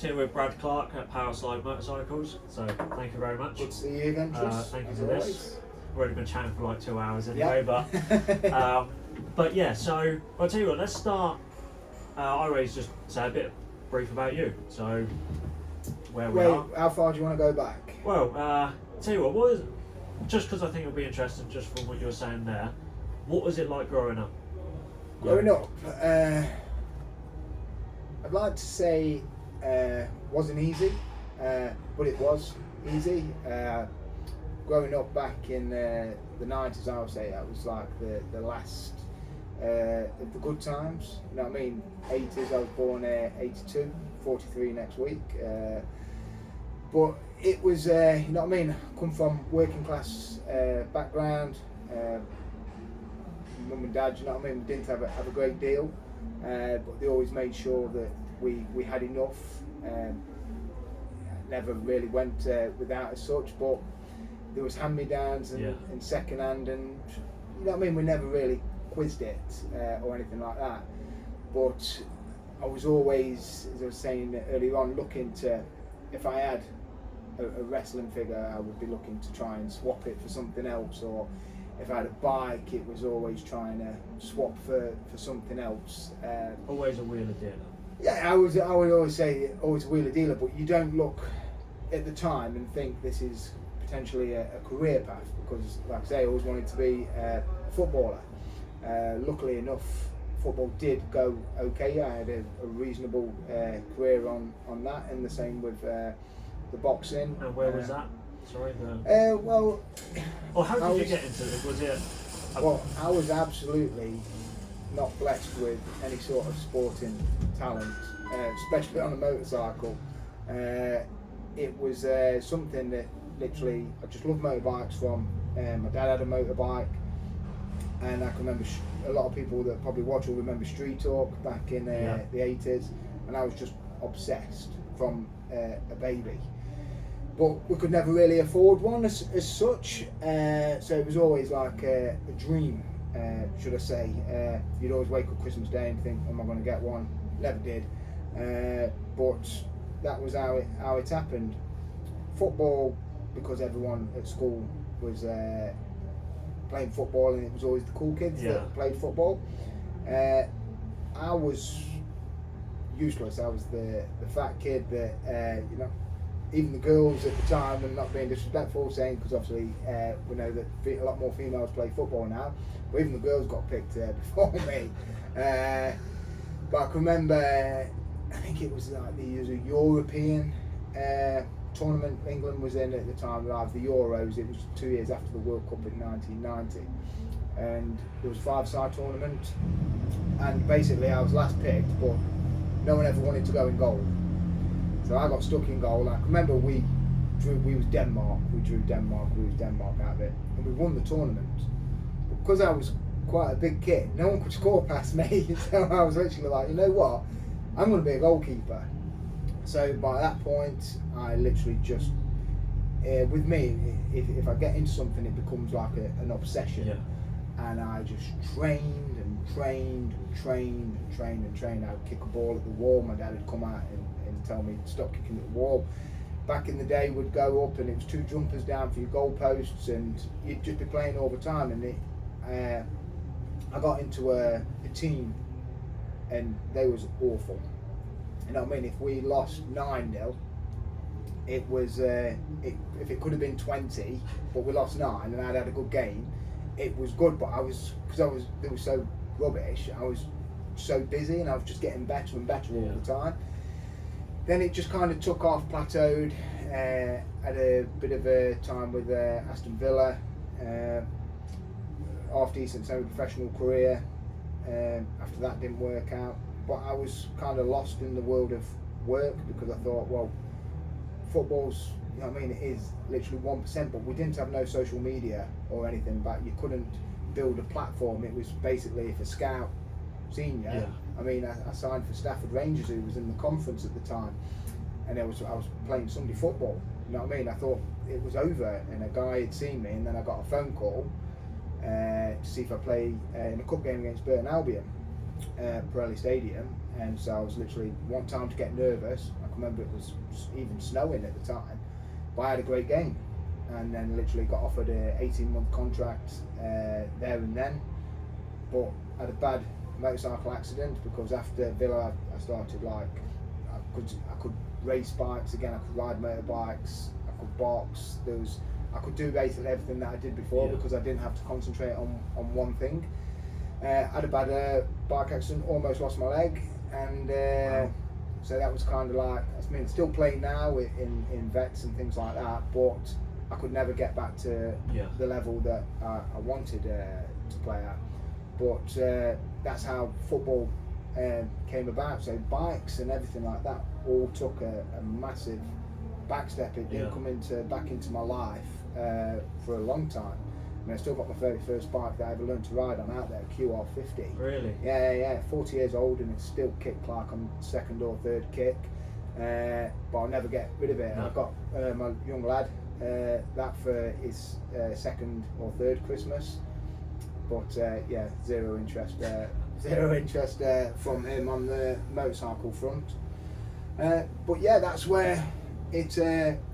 Here with Brad Clarke at PowerSlide Motorcycles, so thank you very much. Good to see you again, Tristan. Thank you for this. We've already been chatting for like 2 hours anyway, yeah. but yeah, so I'll tell you what, let's start. I always just say a bit brief about you, so where we are. How far do you want to go back? Well, tell you what is, just because I think it'll be interesting just from what you were saying there, what was it like growing up? Growing up, I'd like to say wasn't easy, but it was easy. Growing up back in the 90s, I would say that was like the last of the good times. You know what I mean? 80s, I was born 82, 43 next week. But it was, you know what I mean? I come from working class background. Mum and dad, you know what I mean? We didn't have a great deal, but they always made sure that we had enough. Never really went without as such, but there was hand-me-downs and second-hand, and you know what I mean. We never really quizzed it or anything like that. But I was always, as I was saying earlier on, looking to, if I had a wrestling figure, I would be looking to try and swap it for something else, or if I had a bike, it was always trying to swap for something else. Always a wheeler dealer. Yeah, I would always say always a wheeler dealer, but you don't look at the time and think this is potentially a career path, because like I say, I always wanted to be a footballer. Luckily enough, football did go okay. I had a reasonable career on that, and the same with the boxing. And where was that? Sorry. Well. Or how did you get into it? Was it? Well, I was absolutely not blessed with any sort of sporting talent, especially on a motorcycle. It was something that literally, I just loved motorbikes from. My dad had a motorbike, and I can remember a lot of people that probably watch will remember Street Talk back in the 80s, and I was just obsessed from a baby. But we could never really afford one as such, so it was always like a dream, should I say. You'd always wake up Christmas Day and think, am I going to get one? Never did, but that was how it happened. Football, because everyone at school was playing football, and it was always the cool kids that played football. I was useless. I was the fat kid that, you know, even the girls at the time, and not being disrespectful, saying, because obviously we know that a lot more females play football now, but even the girls got picked before me. But I can remember, I think it was like the European tournament England was in at the time, like the Euros. It was 2 years after the World Cup in 1990, and there was a 5-side tournament, and basically I was last picked, but no one ever wanted to go in goal. So I got stuck in goal, and I remember we was Denmark, we drew Denmark out of it, and we won the tournament. But because I was quite a big kid, no one could score past me, so I was literally like, you know what, I'm going to be a goalkeeper. So by that point, I literally just, with me, if I get into something, it becomes like an obsession. Yeah. And I just trained. I would kick a ball at the wall. My dad would come out and tell me to stop kicking at the wall. Back in the day, we'd go up and it was 2 jumpers down for your goalposts, and you'd just be playing all the time. And I got into a team, and they was awful. You know what I mean? If we lost 9-0, it was if it could have been 20, but we lost 9, and I'd had a good game, it was good. But it was so rubbish. I was so busy, and I was just getting better and better all the time. Then it just kind of took off, plateaued. Had a bit of a time with Aston Villa, half decent semi-professional career. After that didn't work out, but I was kind of lost in the world of work, because I thought, well, football's, you know what I mean, it is literally 1%, but we didn't have no social media or anything back. You couldn't build a platform. It was basically, if a scout seen you, I mean, I signed for Stafford Rangers, who was in the conference at the time, and I was playing Sunday football. You know what I mean? I thought it was over, and a guy had seen me, and then I got a phone call to see if I play in a cup game against Burton Albion. Pirelli Stadium, and so I was literally one time to get nervous. I can remember it was even snowing at the time, but I had a great game, and then literally got offered a 18-month contract there and then. But I had a bad motorcycle accident because after Villa I started like I could race bikes again, I could ride motorbikes, I could box. I could do basically everything that I did before because I didn't have to concentrate on one thing. I had a bad bike accident, almost lost my leg, and so that was kind of like, I mean, still playing now in vets and things like that, but I could never get back to the level that I wanted to play at. But that's how football came about. So bikes and everything like that all took a massive backstep. It didn't come back into my life for a long time. I mean, I still got my very first bike that I ever learned to ride on out there, QR50. Really? Yeah. 40 years old, and it's still kick Clarke on second or third kick. But I'll never get rid of it. No. I've got my young lad that for his second or third Christmas. But zero interest from him on the motorcycle front. But yeah, that's where it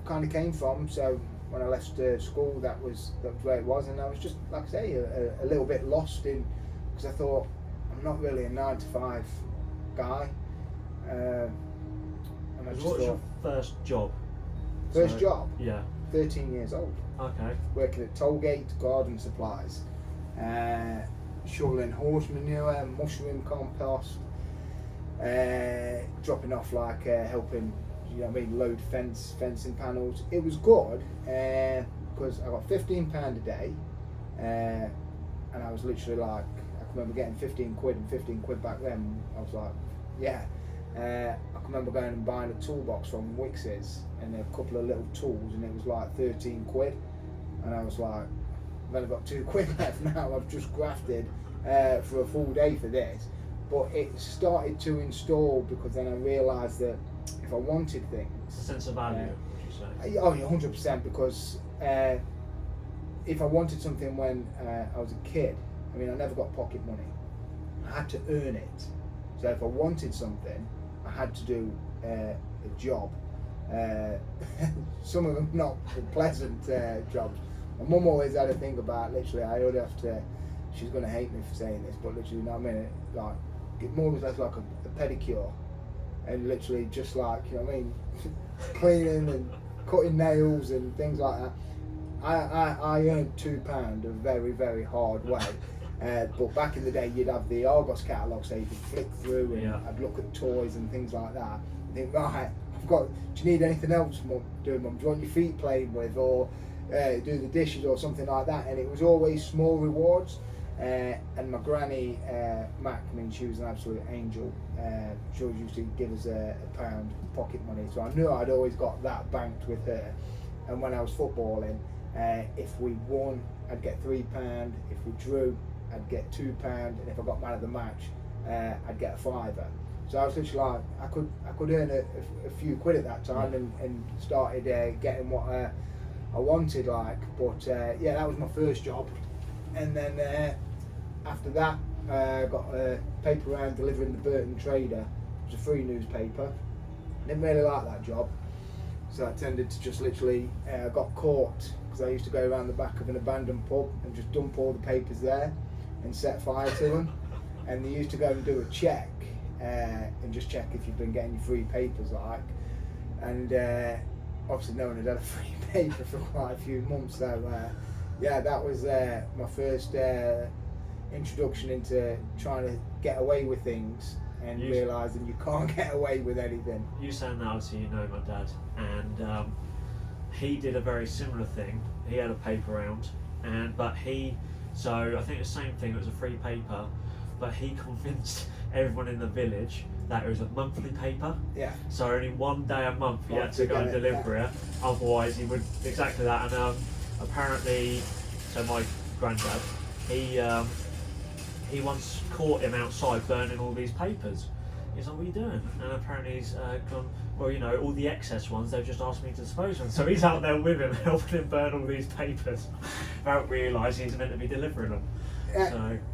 kind of came from. So when I left school, that was where it was, and I was just, like I say, a little bit lost in, because I thought I'm not really a 9-to-5 guy. And I just what was your first job? First job? Yeah. 13 years old. Okay. Working at Tollgate Garden Supplies. Shoveling horse manure, mushroom compost, dropping off like helping, load fencing panels. It was good because I got £15 a day, and I was literally like, I can remember getting 15 quid, and 15 quid back then, I was like, yeah. I can remember going and buying a toolbox from Wix's and a couple of little tools, and it was like 13 quid, and I was like, I've only got 2 quid left now. I've just grafted for a full day for this. But it started to install because then I realised that if I wanted things, it's a sense of value, would you say? Oh, 100%. Because if I wanted something when I was a kid, I mean, I never got pocket money. I had to earn it. So if I wanted something, I had to do a job. Some of them not pleasant jobs. My mum always had a thing about, literally, I would have to, she's going to hate me for saying this, but literally, like, more or less like a pedicure, and literally just like, cleaning and cutting nails and things like that. I earned £2 a very, very hard way. But back in the day, you'd have the Argos catalogue, so you could flick through and I'd look at toys and things like that. And think, right, do you need anything else, Mum? Do you want your feet playing with, or do the dishes or something like that? And it was always small rewards. And my granny, Mac, she was an absolute angel. She always used to give us a £1 pocket money, so I knew I'd always got that banked with her. And when I was footballing, if we won, I'd get £3. If we drew, I'd get £2, and if I got man of the match, I'd get a £5. So I was literally like, I could earn a few quid at that time, and started getting what I wanted, like. But that was my first job. And then after that, I got a paper round delivering the Burton Trader. It was a free newspaper. Didn't really like that job, so I tended to just literally, got caught because I used to go around the back of an abandoned pub and just dump all the papers there and set fire to them. And they used to go and do a check and just check if you've been getting your free papers, like. And obviously no one had a free paper for quite a few months, so that was my first introduction into trying to get away with things and realising you can't get away with anything. You saying that, obviously, my dad, and he did a very similar thing. He had a paper round, so I think the same thing, it was a free paper, but he convinced everyone in the village that it was a monthly paper. Yeah. So only one day a month he had to go and deliver it, otherwise he would, exactly that. And apparently, so my granddad, he once caught him outside burning all these papers. He's like, what are you doing? And apparently he's gone, well, all the excess ones, they've just asked me to dispose of them. So he's out there with him, helping him burn all these papers, without realising he's meant to be delivering them.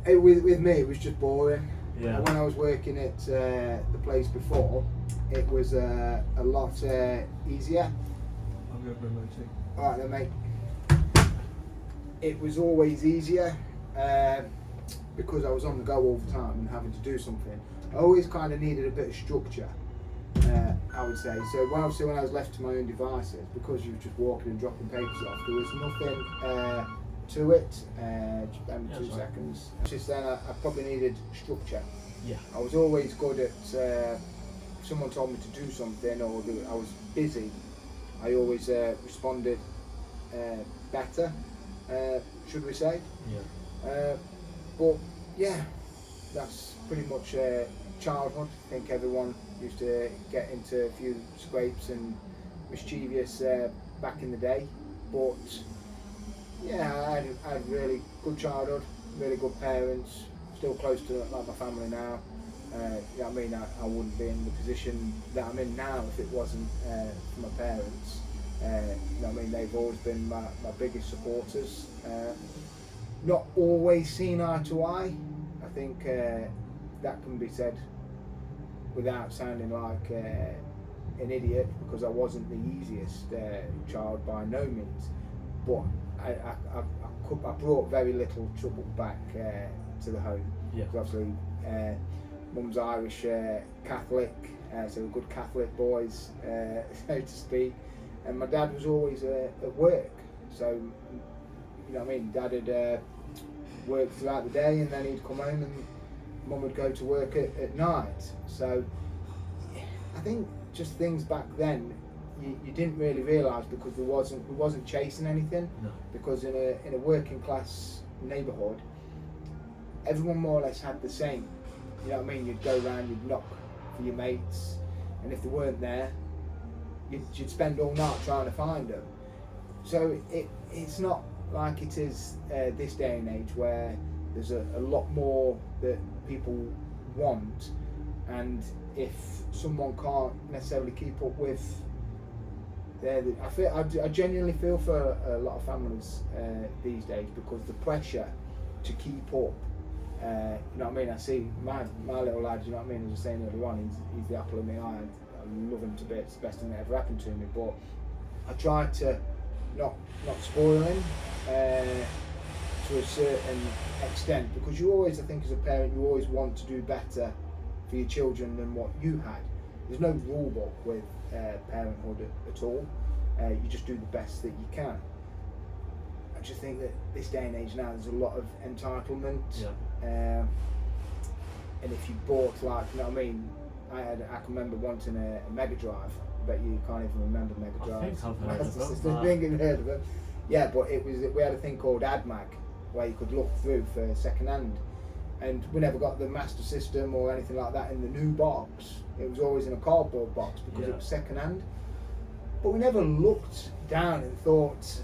With me, it was just boring. Yeah. When I was working at the place before, it was a lot easier. I'm going to bring my tea. Alright then, mate. It was always easier because I was on the go all the time and having to do something. I always kind of needed a bit of structure, I would say. So when I was left to my own devices, because you were just walking and dropping papers off, there was nothing to it. Just give me 2 seconds. Just then I probably needed structure. Yeah. I was always good at, if someone told me to do something or I was busy, I always responded better, should we say. Yeah. But yeah, that's pretty much childhood. I think everyone used to get into a few scrapes and mischievous back in the day. But yeah, I had really good childhood, really good parents, still close to like my family now. You know what I mean? I wouldn't be in the position that I'm in now if it wasn't for my parents. You know what I mean? They've always been my biggest supporters. Not always seen eye to eye. I think that can be said without sounding like an idiot, because I wasn't the easiest child by no means. But I brought very little trouble back to the home. Yeah. Obviously, mum's Irish Catholic, so we're good Catholic boys, so to speak. And my dad was always at work, so you know what I mean. Dad had work throughout the day, and then he'd come home, and mum would go to work at night. So I think just things back then you didn't really realise, because we wasn't chasing anything. No. Because in a working class neighbourhood, everyone more or less had the same. You know what I mean? You'd go around, you'd knock for your mates, and if they weren't there, you'd spend all night trying to find them. So it's not like it is this day and age, where there's a lot more that people want, and if someone can't necessarily keep up with, I genuinely feel for a lot of families these days, because the pressure to keep up. You know what I mean? I see my little lad. You know what I mean? As I was saying earlier on, he's the apple of my eye. I love him to bits. It's the best thing that ever happened to me. But I try to not spoil him to a certain extent, because you always, I think, as a parent, you always want to do better for your children than what you had. There's no rule book with parenthood at all. You just do the best that you can. I just think that this day and age now, there's a lot of entitlement. Yeah. And if you bought, like, you know what I mean, I can remember wanting a Mega Drive. I bet you can't even remember Mega Drive. I think I've heard of them. I think you've heard of them. Yeah, but we had a thing called AdMag, where you could look through for second hand. And we never got the Master System or anything like that in the new box. It was always in a cardboard box, because it was second hand. But we never looked down and thought,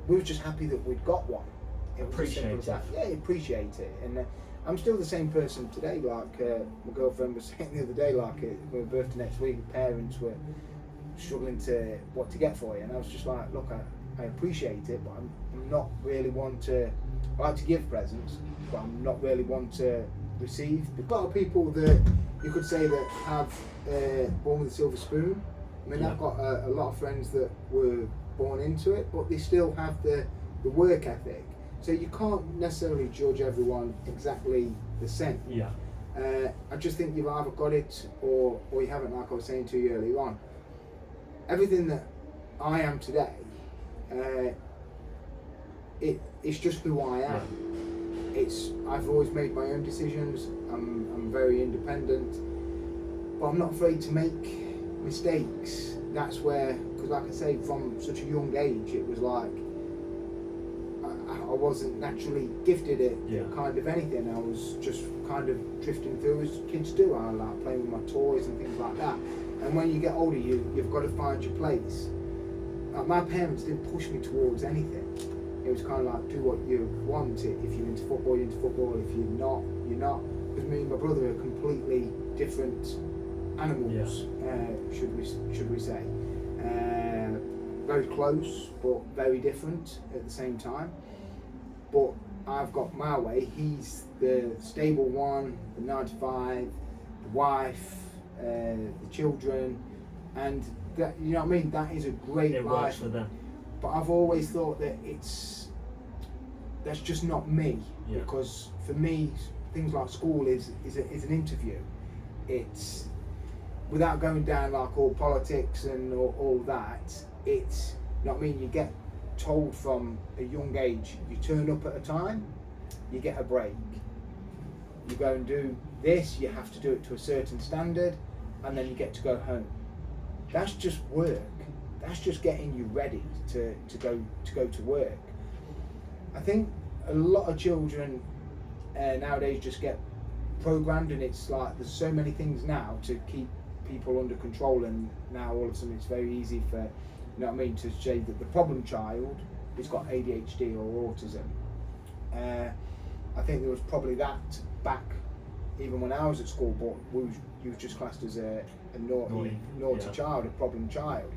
we were just happy that we'd got one. It was as simple as that. Yeah, appreciate it. And I'm still the same person today. Like my girlfriend was saying the other day, like my birthday next week, parents were struggling to what to get for you, and I was just like, look, I appreciate it, but I'm not really one to. I like to give presents, but I'm not really one to receive. There's a lot of people that you could say that have born with a silver spoon. I mean, I've got a lot of friends that were born into it, but they still have the work ethic. So you can't necessarily judge everyone exactly the same. Yeah. I just think you've either got it or you haven't, like I was saying to you earlier on. Everything that I am today, it's just who I am. I've always made my own decisions. I'm very independent, but I'm not afraid to make mistakes. That's where, because like I say, from such a young age, it was like I wasn't naturally gifted at kind of anything. I was just kind of drifting through as kids do. I like playing with my toys and things like that. And when you get older, you've got to find your place. My parents didn't push me towards anything. It was kind of like, do what you want. If you're into football, you're into football. If you're not, you're not. Because me and my brother are completely different animals, should we say. Very close, but very different at the same time. But I've got my way. He's the stable one, the 9 to 5, the wife, the children, and that, you know what I mean. That is a great It life. works for them. But I've always thought that that's just not me. Yeah. Because for me, things like school is an interview. It's without going down like all politics and all that. It's, you know what I mean. You get told from a young age, you turn up at a time, you get a break. You go and do this, you have to do it to a certain standard, and then you get to go home. That's just work. That's just getting you ready to go to work. I think a lot of children nowadays just get programmed, and it's like there's so many things now to keep people under control, and now all of a sudden it's very easy for, you know what I mean, to say that the problem child has got ADHD or autism. I think there was probably that back even when I was at school, but you was just classed as a naughty yeah. child, a problem child.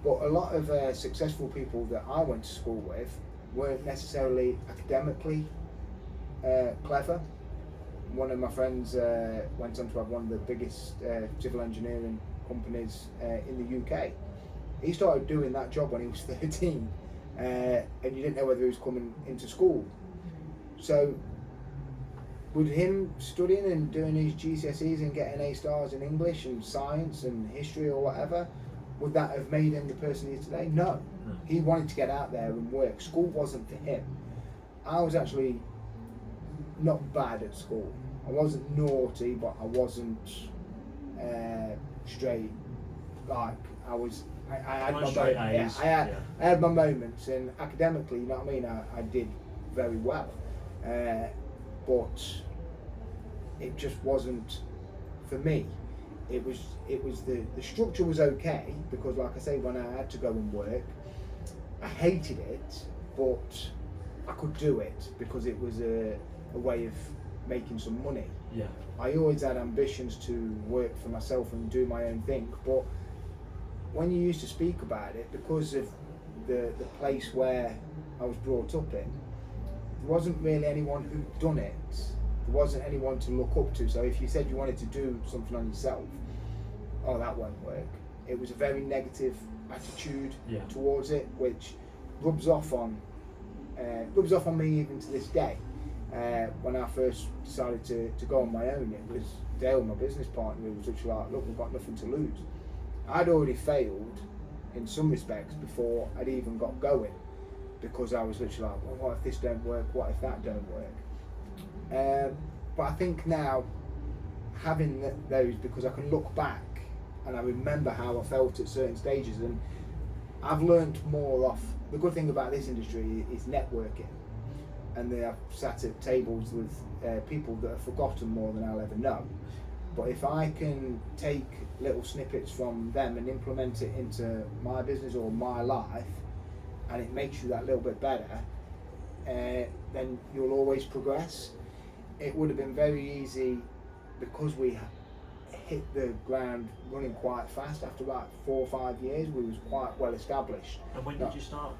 But a lot of successful people that I went to school with weren't necessarily academically clever. One of my friends went on to have one of the biggest civil engineering companies in the UK. He started doing that job when he was 13, and you didn't know whether he was coming into school. So with him studying and doing his GCSEs and getting A stars in English and science and history or whatever, would that have made him the person he is today? No. He wanted to get out there and work. School wasn't for him. I was actually not bad at school. I wasn't naughty, but I wasn't straight. Like I was. I had my straight moments. A's. Yeah, I had my moments, and academically, you know what I mean. I did very well, but it just wasn't for me. It was the structure was okay, because like I say, when I had to go and work, I hated it, but I could do it because it was a way of making some money. Yeah. I always had ambitions to work for myself and do my own thing, but when you used to speak about it, because of the place where I was brought up in, there wasn't really anyone who'd done it. There wasn't anyone to look up to. So if you said you wanted to do something on yourself, oh, that won't work. It was a very negative attitude towards it, which rubs off on me even to this day. When I first decided to go on my own, it was Dale, my business partner, who was literally like, look, we've got nothing to lose. I'd already failed in some respects before I'd even got going, because I was literally like, well, what if this don't work? What if that don't work? But I think now, having those, because I can look back and I remember how I felt at certain stages, and I've learned more off. The good thing about this industry is networking, and I've sat at tables with people that have forgotten more than I'll ever know. But if I can take little snippets from them and implement it into my business or my life, and it makes you that little bit better, then you'll always progress. It would have been very easy, because we hit the ground running quite fast. After about 4 or 5 years, we was quite well established. And when did you start?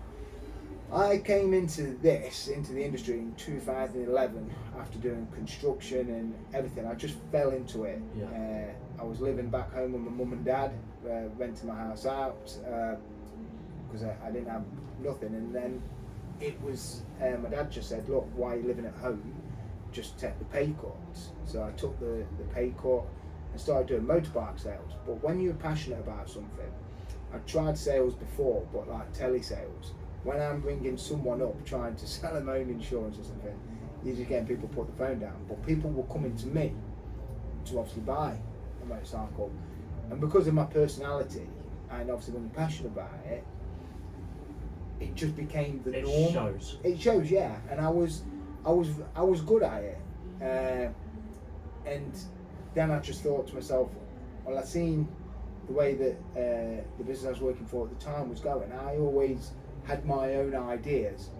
I came into the industry in 2011 after doing construction and everything. I just fell into it. Yeah. I was living back home with my mum and dad, renting my house out, because I didn't have nothing. And then it was, my dad just said, look, why are you living at home? Just take the pay cut. So I took the pay cut and started doing motorbike sales. But when you're passionate about something, I tried sales before, but like telesales. When I'm ringing someone up trying to sell them home insurance or something, you're just getting people to put the phone down. But people were coming to me to obviously buy a motorcycle. And because of my personality, and obviously when you're passionate about it, it just became the norm. It shows. It shows, yeah. And I was good at it. And then I just thought to myself, well, I seen the way that the business I was working for at the time was going. I always had my own ideas,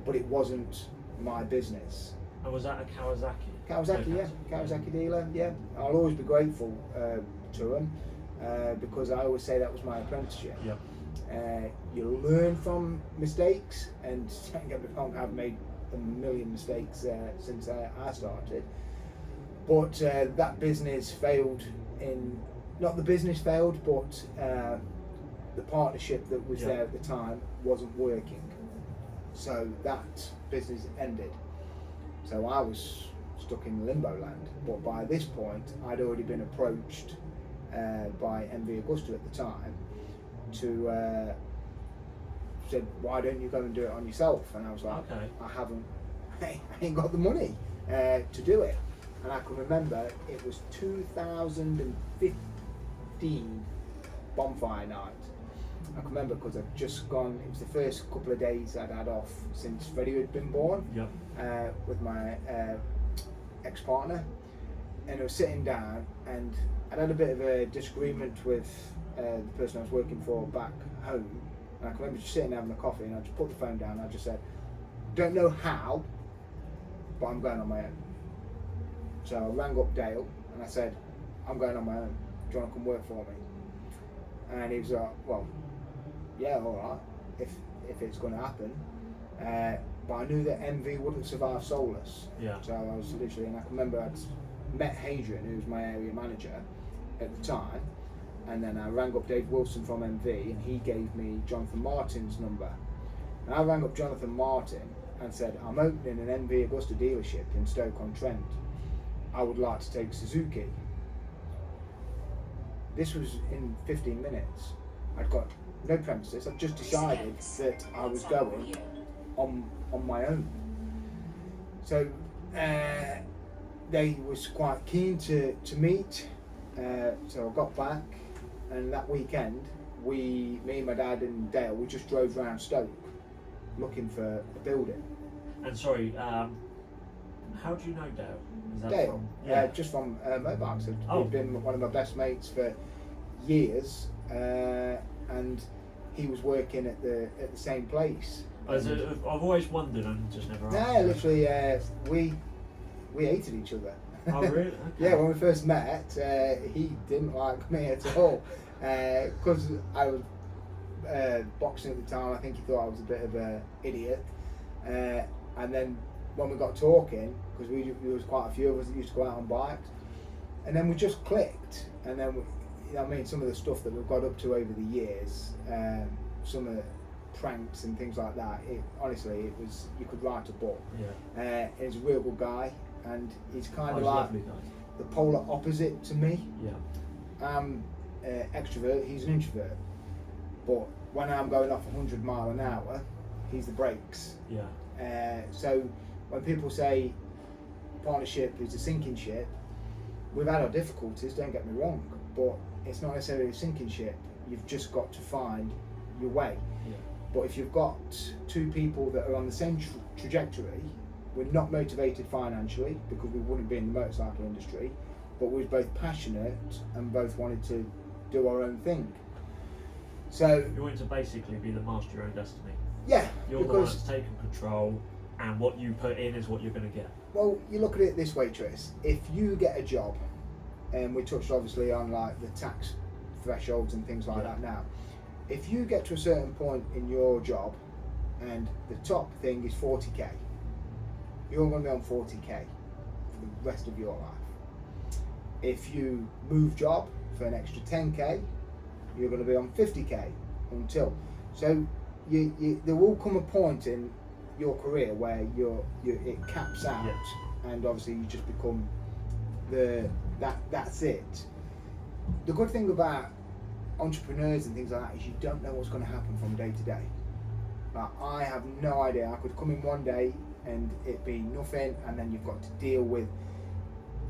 but it wasn't my business. And was that a Kawasaki? Kawasaki, yeah. Kawasaki dealer, yeah. I'll always be grateful to them, because I always say that was my apprenticeship. Yeah. You learn from mistakes, and don't get me wrong, I've made a million mistakes since I started. But that business failed not the business failed, but the partnership that was there at the time wasn't working. So that business ended. So I was stuck in limbo land. But by this point, I'd already been approached by MV Augusta at the time to said, why don't you go and do it on yourself? And I was like, okay. I ain't got the money to do it. And I can remember it was 2015 bonfire night. I can remember because I'd just gone, it was the first couple of days I'd had off since Freddie had been born. Yep. With my ex-partner, and I was sitting down and I'd had a bit of a disagreement with the person I was working for back home, and I can remember just sitting having a coffee, and I just put the phone down and I just said, don't know how, but I'm going on my own. So I rang up Dale and I said, I'm going on my own, do you want to come work for me? And he was like, well, yeah, alright, if it's going to happen. But I knew that MV wouldn't survive soulless. Yeah. So I was literally, and I can remember I'd met Hadrian, who was my area manager at the time, and then I rang up Dave Wilson from MV, and he gave me Jonathan Martin's number. And I rang up Jonathan Martin and said, I'm opening an MV Augusta dealership in Stoke-on-Trent. I would like to take Suzuki. This was in 15 minutes. I'd got no premises. I'd just decided that I was going on my own. So they was quite keen to meet. So I got back, and that weekend me and my dad and Dale, we just drove around Stoke looking for a building. And sorry, how do you know Dale? Is that Dale, from? just from motorbikes. He'd Oh. been one of my best mates for years, and he was working at the same place. I've always wondered and just never asked. No, literally, we hated each other. Oh, really? Okay. Yeah, when we first met, he didn't like me at all because I was boxing at the time. I think he thought I was a bit of an idiot, and then when we got talking, because there was quite a few of us that used to go out on bikes, and then we just clicked, and then I mean, some of the stuff that we've got up to over the years, some of the pranks and things like that, honestly, it was, you could write a book. Yeah. He's a real good guy, and he's kind of He's like lovely guy. the polar opposite to me. Yeah. I'm extrovert, he's an introvert, but when I'm going off 100 mile an hour, he's the brakes. Yeah. So when people say partnership is a sinking ship, we've had our difficulties, don't get me wrong, but it's not necessarily a sinking ship. You've just got to find your way. Yeah. But if you've got two people that are on the same trajectory, we're not motivated financially because we wouldn't be in the motorcycle industry, but we're both passionate and both wanted to do our own thing. So You want to basically be the master of your own destiny. yeah, You're the one because that's taking control, and what you put in is what you're going to get. well, you look at it this way, Tris. If you get a job, and we touched obviously on like the tax thresholds and things like that now. If you get to a certain point in your job and the top thing is 40k, you're going to be on 40k for the rest of your life. If you move job for an extra 10k, you're going to be on 50k until. So there will come a point in your career where it caps out, and obviously you just become that's it. The good thing about entrepreneurs and things like that is you don't know what's going to happen from day to day. Like, I have no idea. I could come in one day and it be nothing, and then you've got to deal with.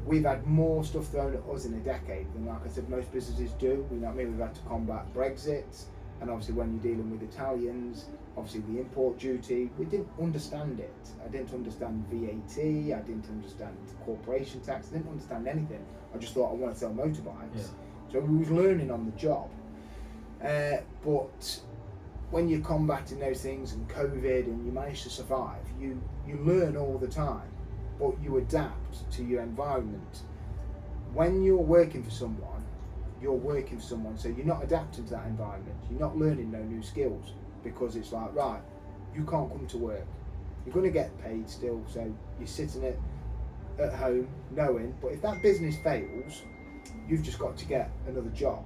We've had more stuff thrown at us in a decade than, like I said, most businesses do. You know what I mean? We've had to combat Brexit, and obviously when you're dealing with Italians, obviously the import duty, we didn't understand it. I didn't understand VAT, I didn't understand corporation tax, I didn't understand anything. I just thought I wanted to sell motorbikes. Yeah. So we was learning on the job. But when you're combating those things and COVID and you manage to survive, you learn all the time, but you adapt to your environment. When you're working for someone, so you're not adapting to that environment. You're not learning no new skills, because it's like, right, you can't come to work You're going to get paid still, so you're sitting at home knowing, but if that business fails, you've just got to get another job.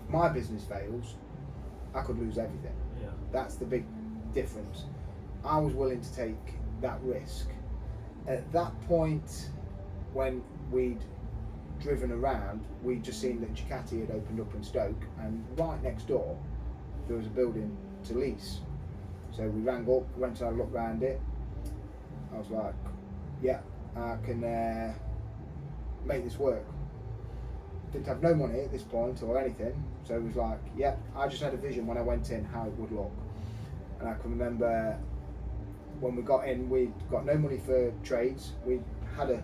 If my business fails, I could lose everything. Yeah. That's the big difference. I was willing to take that risk. At that point, when we'd driven around, we'd just seen that Ducati had opened up in Stoke, and right next door there was a building to lease. So we rang up, went to have a look around it. I was like, yeah, I can make this work. Didn't have no money at this point or anything, so it was like, yeah, I just had a vision when I went in how it would look. And I can remember when we got in, we got no money for trades. We had a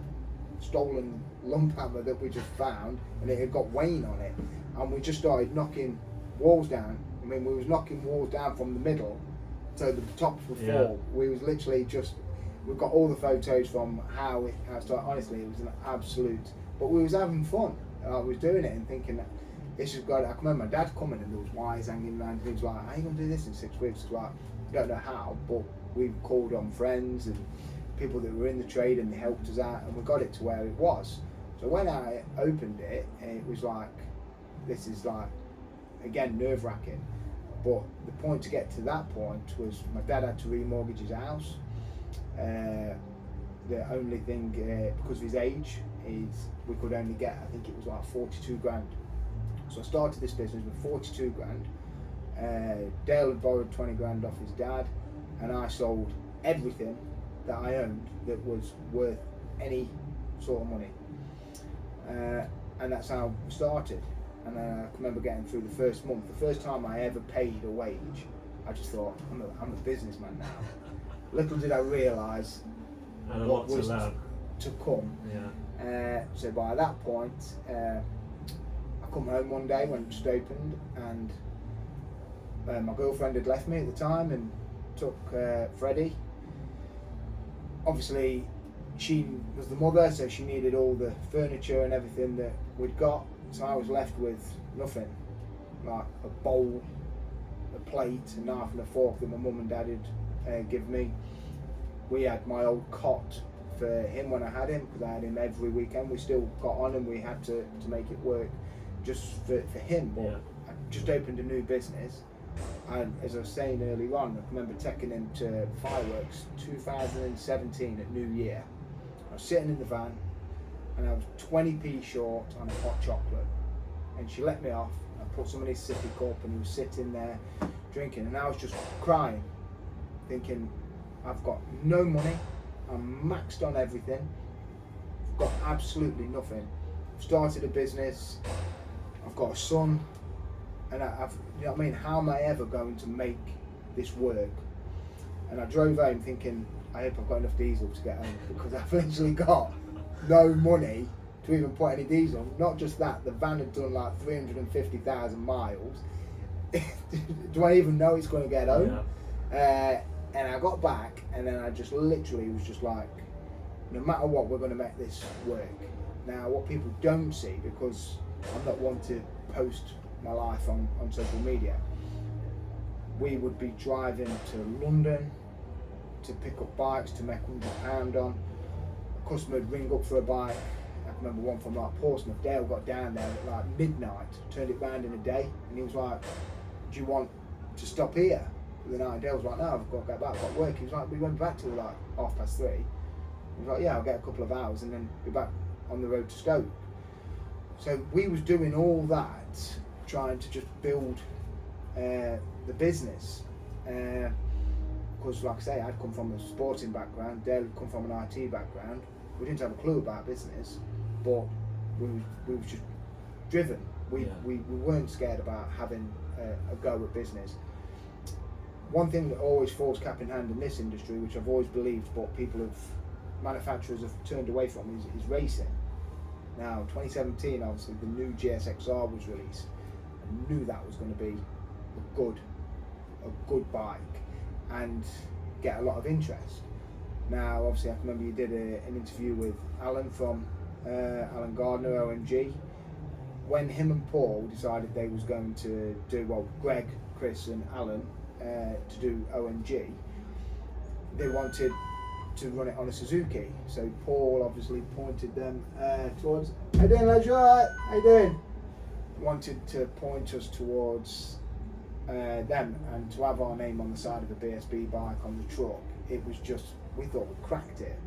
stolen lump hammer that we just found, and it had got Wayne on it, and we just started knocking walls down. I mean, we was knocking walls down from the middle so the tops would fall. We was literally just, we've got all the photos from how it started. Honestly, it was an absolute, but we was having fun. I was doing it and thinking that this is good. I can remember my dad coming and there was wires hanging around, and he was like, how are you going to do this in 6 weeks? It's like, I don't know how, but we called on friends and people that were in the trade, and they helped us out, and we got it to where it was. So when I opened it, it was like, this is like, again, nerve-wracking. But the point to get to that point was my dad had to remortgage his house. The only thing, because of his age, is we could only get, I think it was like 42 grand. So I started this business with 42 grand. Dale had borrowed 20 grand off his dad, and I sold everything that I owned that was worth any sort of money. And that's how we started. And I can remember getting through the first month. The first time I ever paid a wage, I just thought, I'm a businessman now. Little did I realise what was to come. Yeah. So by that point, I come home one day when it just opened, and my girlfriend had left me at the time and took Freddie. Obviously, she was the mother, so she needed all the furniture and everything that we'd got. So I was left with nothing, like a bowl, a plate, a knife and a fork that my mum and dad had give me. We had my old cot for him when I had him, because I had him every weekend. We still got on, and we had to make it work just for him. But Yeah. I just opened a new business, and as I was saying earlier on, I remember taking him to fireworks 2017 at New Year. I was sitting in the van, and I was 20p short on hot chocolate, and she let me off. I put some in his sippy cup, and he was sitting there drinking, and I was just crying, thinking, I've got no money, I'm maxed on everything, I've got absolutely nothing. I've started a business, I've got a son, and I've, you know what I mean, how am I ever going to make this work? And I drove home thinking, I hope I've got enough diesel to get home, because I've literally got no money to even put any diesel. Not just that, the van had done like 350,000 miles. Do I even know it's going to get home? Yeah. And I got back, and then I just literally was just like, no matter what, we're going to make this work. Now, what people don't see, because I'm not one to post my life on social media, we would be driving to London to pick up bikes to make £100 on. A customer would ring up for a bike. I can remember one from like Portsmouth. Dale got down there at like midnight, turned it round in a day, and he was like, do you want to stop here for the night? And Dale was like, no, I've got to get back, I've got work. He was like, we went back till like 3:30. He was like, yeah, I'll get a couple of hours and then be back on the road to Stoke. So we was doing all that, trying to just build the business. Because like I say, I'd come from a sporting background, Dale had come from an IT background. We didn't have a clue about business, but we was just driven. We weren't scared about having a go at business. One thing that always falls cap in hand in this industry, which I've always believed, but manufacturers have turned away from, is racing. Now, 2017, obviously, the new GSXR was released. I knew that was going to be a good bike and get a lot of interest. Now, obviously, I can remember you did an interview with Alan from Alan Gardner, OMG. When him and Paul decided they was going to do, well, Greg, Chris and Alan, to do OMG, they wanted to run it on a Suzuki. So Paul obviously pointed them towards. How you doing, lads? You alright? How you doing? Wanted to point us towards them and to have our name on the side of a BSB bike on the truck. It was just, we thought we cracked it.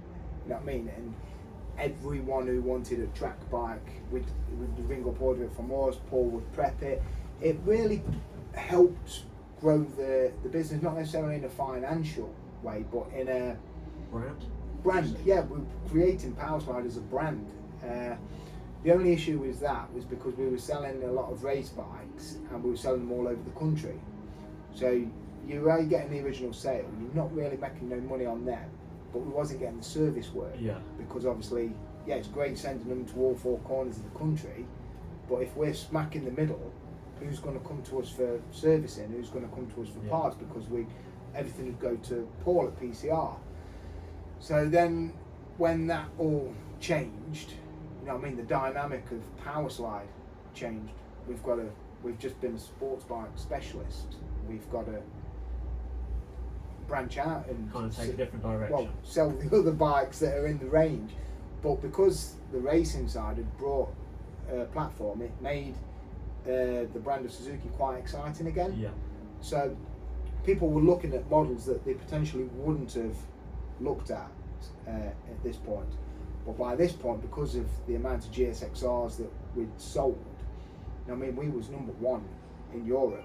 You know what I mean? And everyone who wanted a track bike would ring up, order it from us. Paul would prep it. It really helped grow the business, not necessarily in a financial way, but in a brand. Yeah, we're creating PowerSlide as a brand. The only issue with that was because we were selling a lot of race bikes and we were selling them all over the country. So you are getting the original sale, you're not really making no money on them, but we wasn't getting the service work. Yeah. Because obviously, yeah, it's great sending them to all four corners of the country, but if we're smack in the middle, who's going to come to us for servicing? Who's going to come to us for parts? Because everything would go to Paul at PCR. So then, when that all changed, you know what I mean, the dynamic of PowerSlide changed. We've just been a sports bike specialist. We've got to branch out and kind of take a different direction. Well, sell the other bikes that are in the range. But because the racing side had brought a platform, it made the brand of Suzuki quite exciting again. Yeah. So people were looking at models that they potentially wouldn't have looked at this point. But by this point, because of the amount of GSXRs that we'd sold, I mean, we was number one in Europe.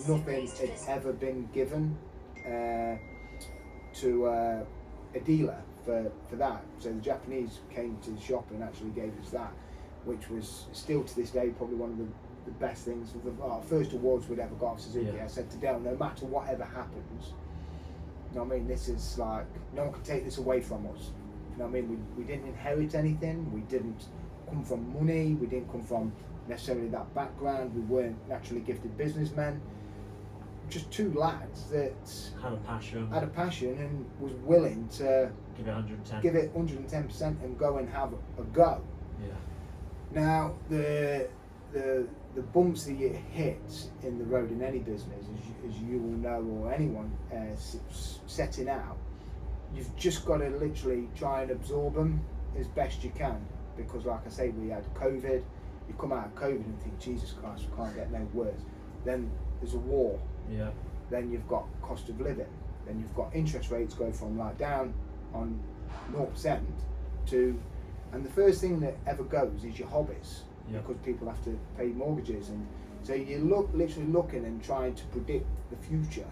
Nothing had ever been given to a dealer for that. So the Japanese came to the shop and actually gave us that, which was still to this day probably one of the best things. Our first awards we'd ever got of Suzuki. Yeah. I said to Dale, no matter whatever happens, you know what I mean, this is like, no one can take this away from us. You know what I mean? We didn't inherit anything. We didn't come from money. We didn't come from necessarily that background. We weren't naturally gifted businessmen. Just two lads that had a passion and was willing to give it 110% and go and have a go. Yeah. Now the bumps that you hit in the road in any business, as you will know, or anyone setting out, you've just got to literally try and absorb them as best you can, because like I say, we had COVID. You come out of COVID and think, Jesus Christ, we can't get no worse. Then there's a war. Yeah. Then you've got cost of living. Then you've got interest rates go from like down on 0% to, and the first thing that ever goes is your hobbies. Yeah. Because people have to pay mortgages, and so you literally looking and trying to predict the future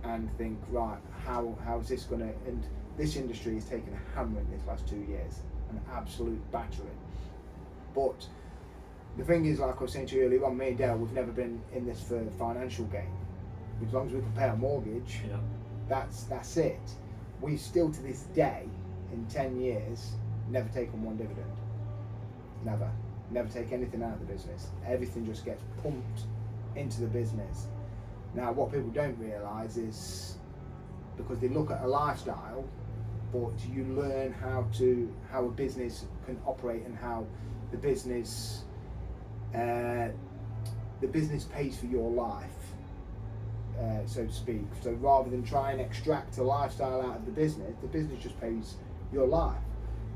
and think, right, how is this going to, and this industry has taken a hammering this last 2 years, an absolute battering. But the thing is, like I was saying to you earlier on, me and Dale, we've never been in this for financial gain. As long as we can pay our mortgage, yeah, that's it. We still to this day, in 10 years, never taken one dividend. Never take anything out of the business. Everything just gets pumped into the business. Now, what people don't realise is, because they look at a lifestyle, but you learn how a business can operate and how the business pays for your life, so to speak. So rather than try and extract a lifestyle out of the business just pays your life.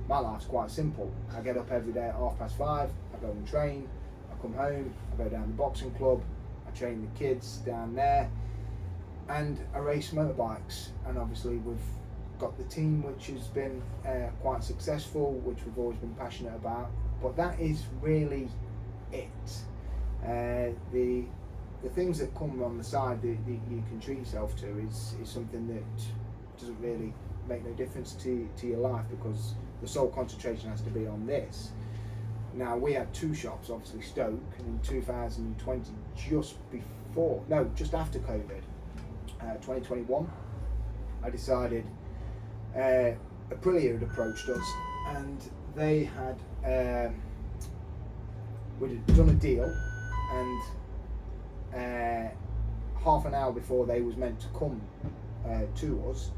My life's quite simple. I get up every day at 5:30, I go and train, I come home, I go down to the boxing club, I train the kids down there, and I race motorbikes. And obviously we've got the team, which has been quite successful, which we've always been passionate about. But that is really it. The things that come on the side that you can treat yourself to is something that doesn't really make no difference to your life, because the sole concentration has to be on this. Now, we had two shops, obviously Stoke, and in 2020, just after COVID, 2021, I decided, Aprilia had approached us, and they had, we'd done a deal, and half an hour before they was meant to come to us,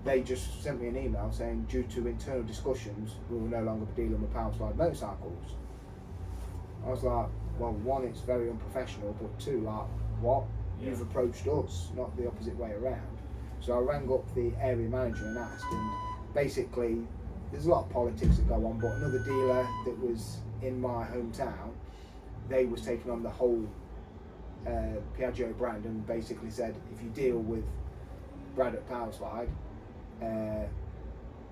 they just sent me an email saying, due to internal discussions, we will no longer be dealing with PowerSlide motorcycles. I was like, well, one, it's very unprofessional, but two, like, what? Yeah. You've approached us, not the opposite way around. So I rang up the area manager and asked, and basically there's a lot of politics that go on, but another dealer that was in my hometown, they was taking on the whole Piaggio brand, and basically said, if you deal with Paddock PowerSlide,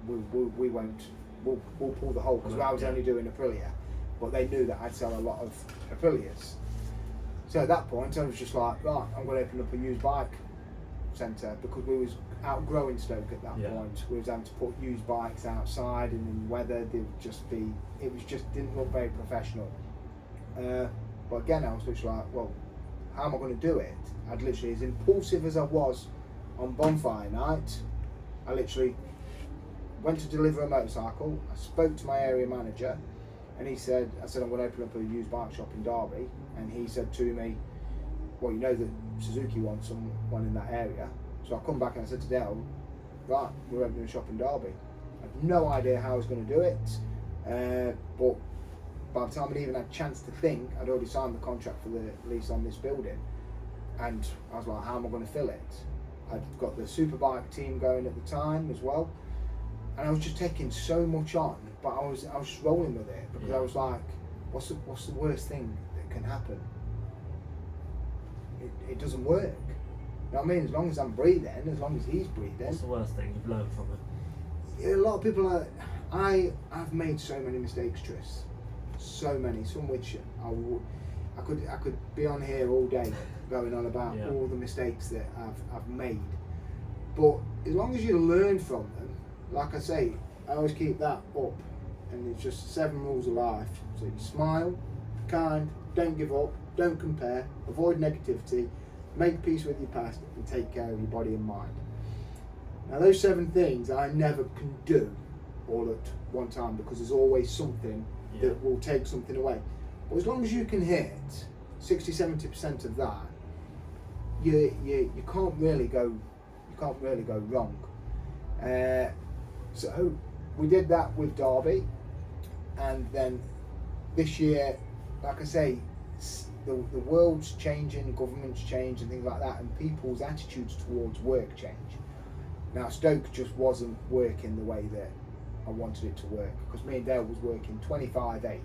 we'll pull the whole, because I was only doing Aprilia, but they knew that I'd sell a lot of Aprilias. So at that point I was just like, right, I'm going to open up a used bike centre, because we was outgrowing Stoke at that point. We was having to put used bikes outside, and in weather they would just be, it was just didn't look very professional. But again, I was literally like, well, how am I going to do it? I'd literally, as impulsive as I was on bonfire night, I literally went to deliver a motorcycle. I spoke to my area manager, and I said, I'm going to open up a used bike shop in Derby, and he said to me, well, you know that Suzuki wants someone in that area. So I come back and I said to Dale, right, we're opening a shop in Derby. I had no idea how I was going to do it, but by the time I'd even had a chance to think, I'd already signed the contract for the lease on this building, and I was like, how am I going to fill it? I'd got the superbike team going at the time as well, and I was just taking so much on, but I was just rolling with it, because I was like, what's the worst thing that can happen? It doesn't work. You know what I mean? As long as I'm breathing, as long as he's breathing. What's the worst thing you've learned from it? A lot of people are. I've made so many mistakes, Tris. So many. Some which I could be on here all day going on about all the mistakes that I've made. But as long as you learn from them, like I say, I always keep that up. And it's just 7 rules of life. So you smile, be kind, don't give up, don't compare, avoid negativity, make peace with your past, and take care of your body and mind. Now those 7 things I never can do all at one time, because there's always something that will take something away. But as long as you can hit 60-70% of that, you can't really go wrong. So we did that with Derby, and then this year, like I say, the world's changing, government's change and things like that, and people's attitudes towards work change. Now Stoke just wasn't working the way that I wanted it to work, because me and Dale was working 25/8,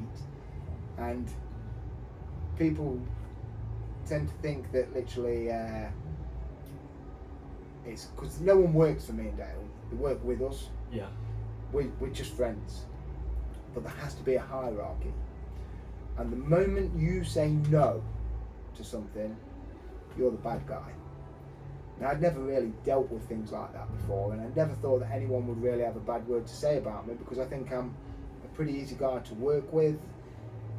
and people tend to think that literally it's because no one works for me and Dale. They work with us. Yeah. We're just friends, but there has to be a hierarchy. And the moment you say no to something, you're the bad guy. Now, I'd never really dealt with things like that before, and I never thought that anyone would really have a bad word to say about me, because I think I'm a pretty easy guy to work with,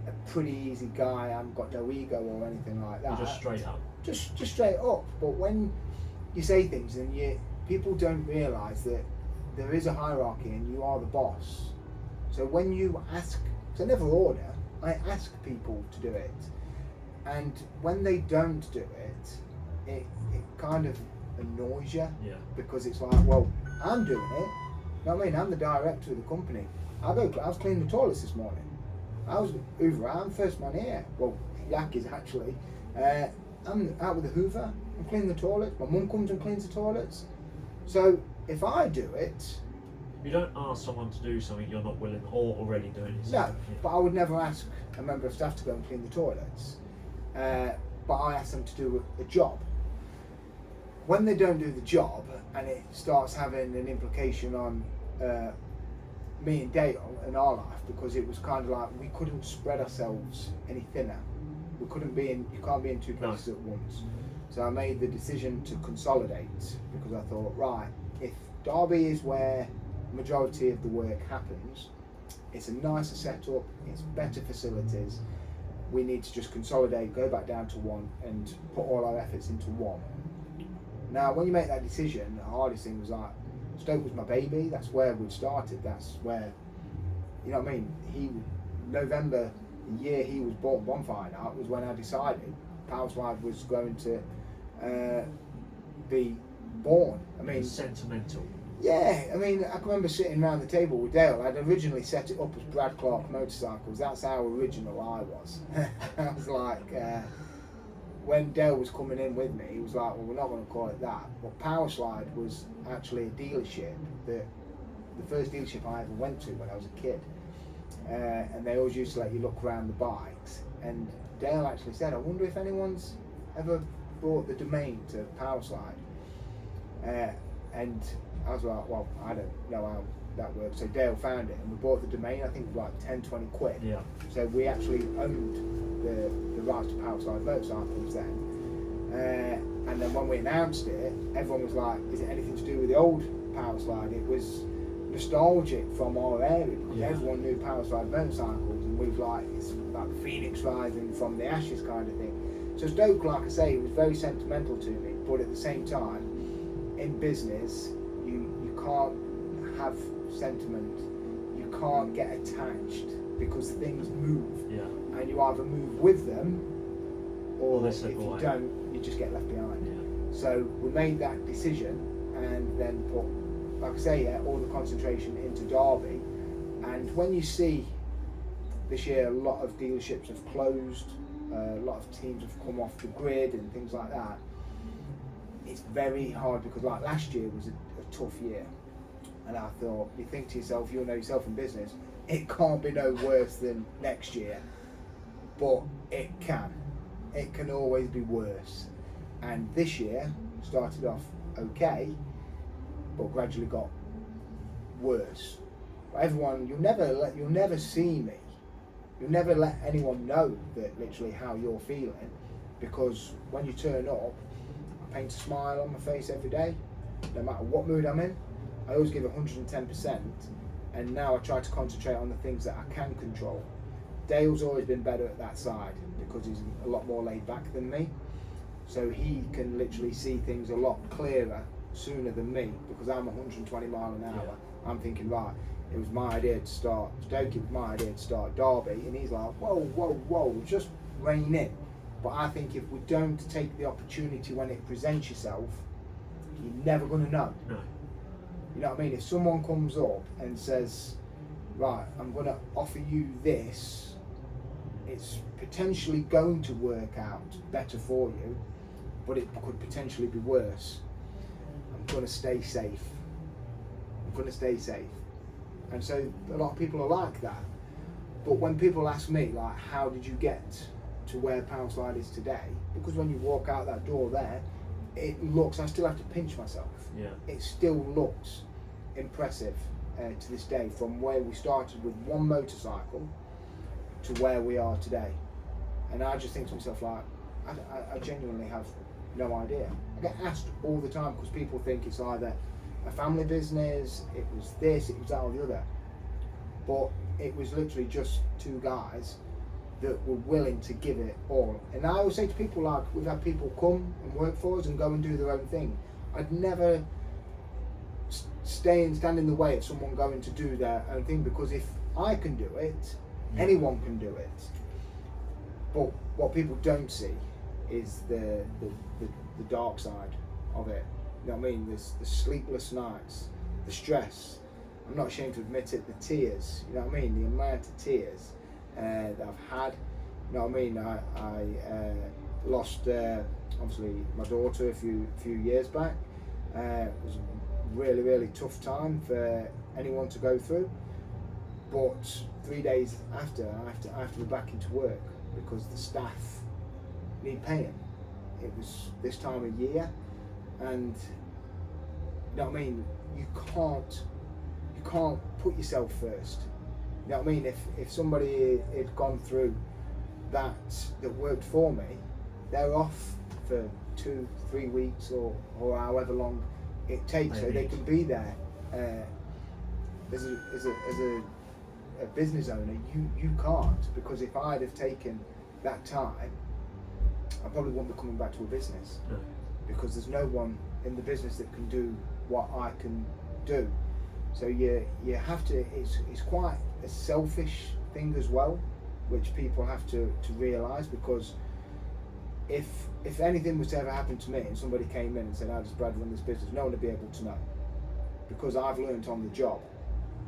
a pretty easy guy. I haven't got no ego or anything like that. You're just straight up. Just straight up. But when you say things and people don't realise that there is a hierarchy and you are the boss. So when you ask, because I never order, I ask people to do it, and when they don't do it, it kind of annoys you, because it's like, well, I'm doing it. You know what I mean? I'm the director of the company. I was cleaning the toilets this morning. I was Hoover. I'm first man here. Well, Yak is actually. I'm out with the Hoover. I'm cleaning the toilets. My mum comes and cleans the toilets. So if I do it, you don't ask someone to do something you're not willing or already doing yourself. No, but I would never ask a member of staff to go and clean the toilets. But I ask them to do a job. When they don't do the job, and it starts having an implication on me and Dale and our life, because it was kind of like we couldn't spread ourselves any thinner. You can't be in 2 places at once. So I made the decision to consolidate, because I thought, right, if Derby is where the majority of the work happens, it's a nicer setup, it's better facilities, we need to just consolidate, go back down to 1 and put all our efforts into 1. Now when you make that decision, the hardest thing was like, Stoke was my baby, that's where we'd started, that's where, you know what I mean, November, the year he was born, Bonfire Night, was when I decided PowerSlide was going to be born. I mean, sentimental. Yeah, I mean, I can remember sitting around the table with Dale. I'd originally set it up as Clarke motorcycles. That's how original I was. I was like, when Dale was coming in with me, he was like, well, we're not going to call it that. But PowerSlide was actually a dealership that the first dealership I ever went to when I was a kid. And they always used to let you look around the bikes. And Dale actually said, I wonder if anyone's ever brought the domain to PowerSlide. And I was like, well, I don't know how that works. So Dale found it and we bought the domain. I think it was like 10, 20 quid. Yeah. So we actually owned the rights to PowerSlide motorcycles then. And then when we announced it, everyone was like, is it anything to do with the old PowerSlide? It was nostalgic from our area because everyone knew PowerSlide motorcycles, and we've like, it's like Phoenix rising from the ashes kind of thing. So Stoke, like I say, it was very sentimental to me, but at the same time, in business, you can't have sentiment, you can't get attached because things move, and you either move with them, or if you don't, you just get left behind. So we made that decision, and then put, like I say, all the concentration into Derby. And when you see this year a lot of dealerships have closed, a lot of teams have come off the grid and things like that, it's very hard because like last year was a tough year. And I thought, you think to yourself, you'll know yourself in business, it can't be no worse than next year. But it can always be worse. And this year started off okay, but gradually got worse. But everyone, you'll never see me. You'll never let anyone know that literally how you're feeling, because when you turn up, I paint a smile on my face every day, no matter what mood I'm in. I always give 110%, and now I try to concentrate on the things that I can control. Dale's always been better at that side because he's a lot more laid back than me, so he can literally see things a lot clearer sooner than me because I'm 120 mile an hour. I'm thinking, right, it was my idea to start Stoke, it was my idea to start Derby, and he's like, whoa, just rein in. But I think if we don't take the opportunity when it presents yourself, you're never going to know. No. You know what I mean? If someone comes up and says, right, I'm going to offer you this, it's potentially going to work out better for you, but it could potentially be worse. I'm going to stay safe. And so a lot of people are like that. But when people ask me, like, how did you get to where PowerSlide is today? Because when you walk out that door there, it looks, I still have to pinch myself. It still looks impressive to this day, from where we started with one motorcycle to where we are today. And I just think to myself, like, I genuinely have no idea. I get asked all the time because people think it's either a family business, it was this, it was that or the other. But it was literally just two guys that were willing to give it all. And I always say to people, like, we've had people come and work for us and go and do their own thing. I'd never stand in the way of someone going to do their own thing, because if I can do it, anyone can do it. But what people don't see is the dark side of it. You know what I mean? There's the sleepless nights, the stress. I'm not ashamed to admit it, the tears. You know what I mean? The amount of tears that I've had. You know what I mean? I lost obviously my daughter a few years back. It was a really tough time for anyone to go through. But 3 days after, I have to be back into work because the staff need paying. It was this time of year, and you know what I mean. You can't put yourself first. You know what I mean? If somebody had gone through that worked for me, they're off for 2-3 weeks or however long it takes, so they can be there. As a business owner, you can't, because if I'd have taken that time, I probably wouldn't be coming back to a business, because there's no one in the business that can do what I can do. So you have to. It's quite a selfish thing as well, which people have to realise, because if anything was to ever happen to me and somebody came in and said, how does Brad run this business, no one would be able to know, because I've learnt on the job.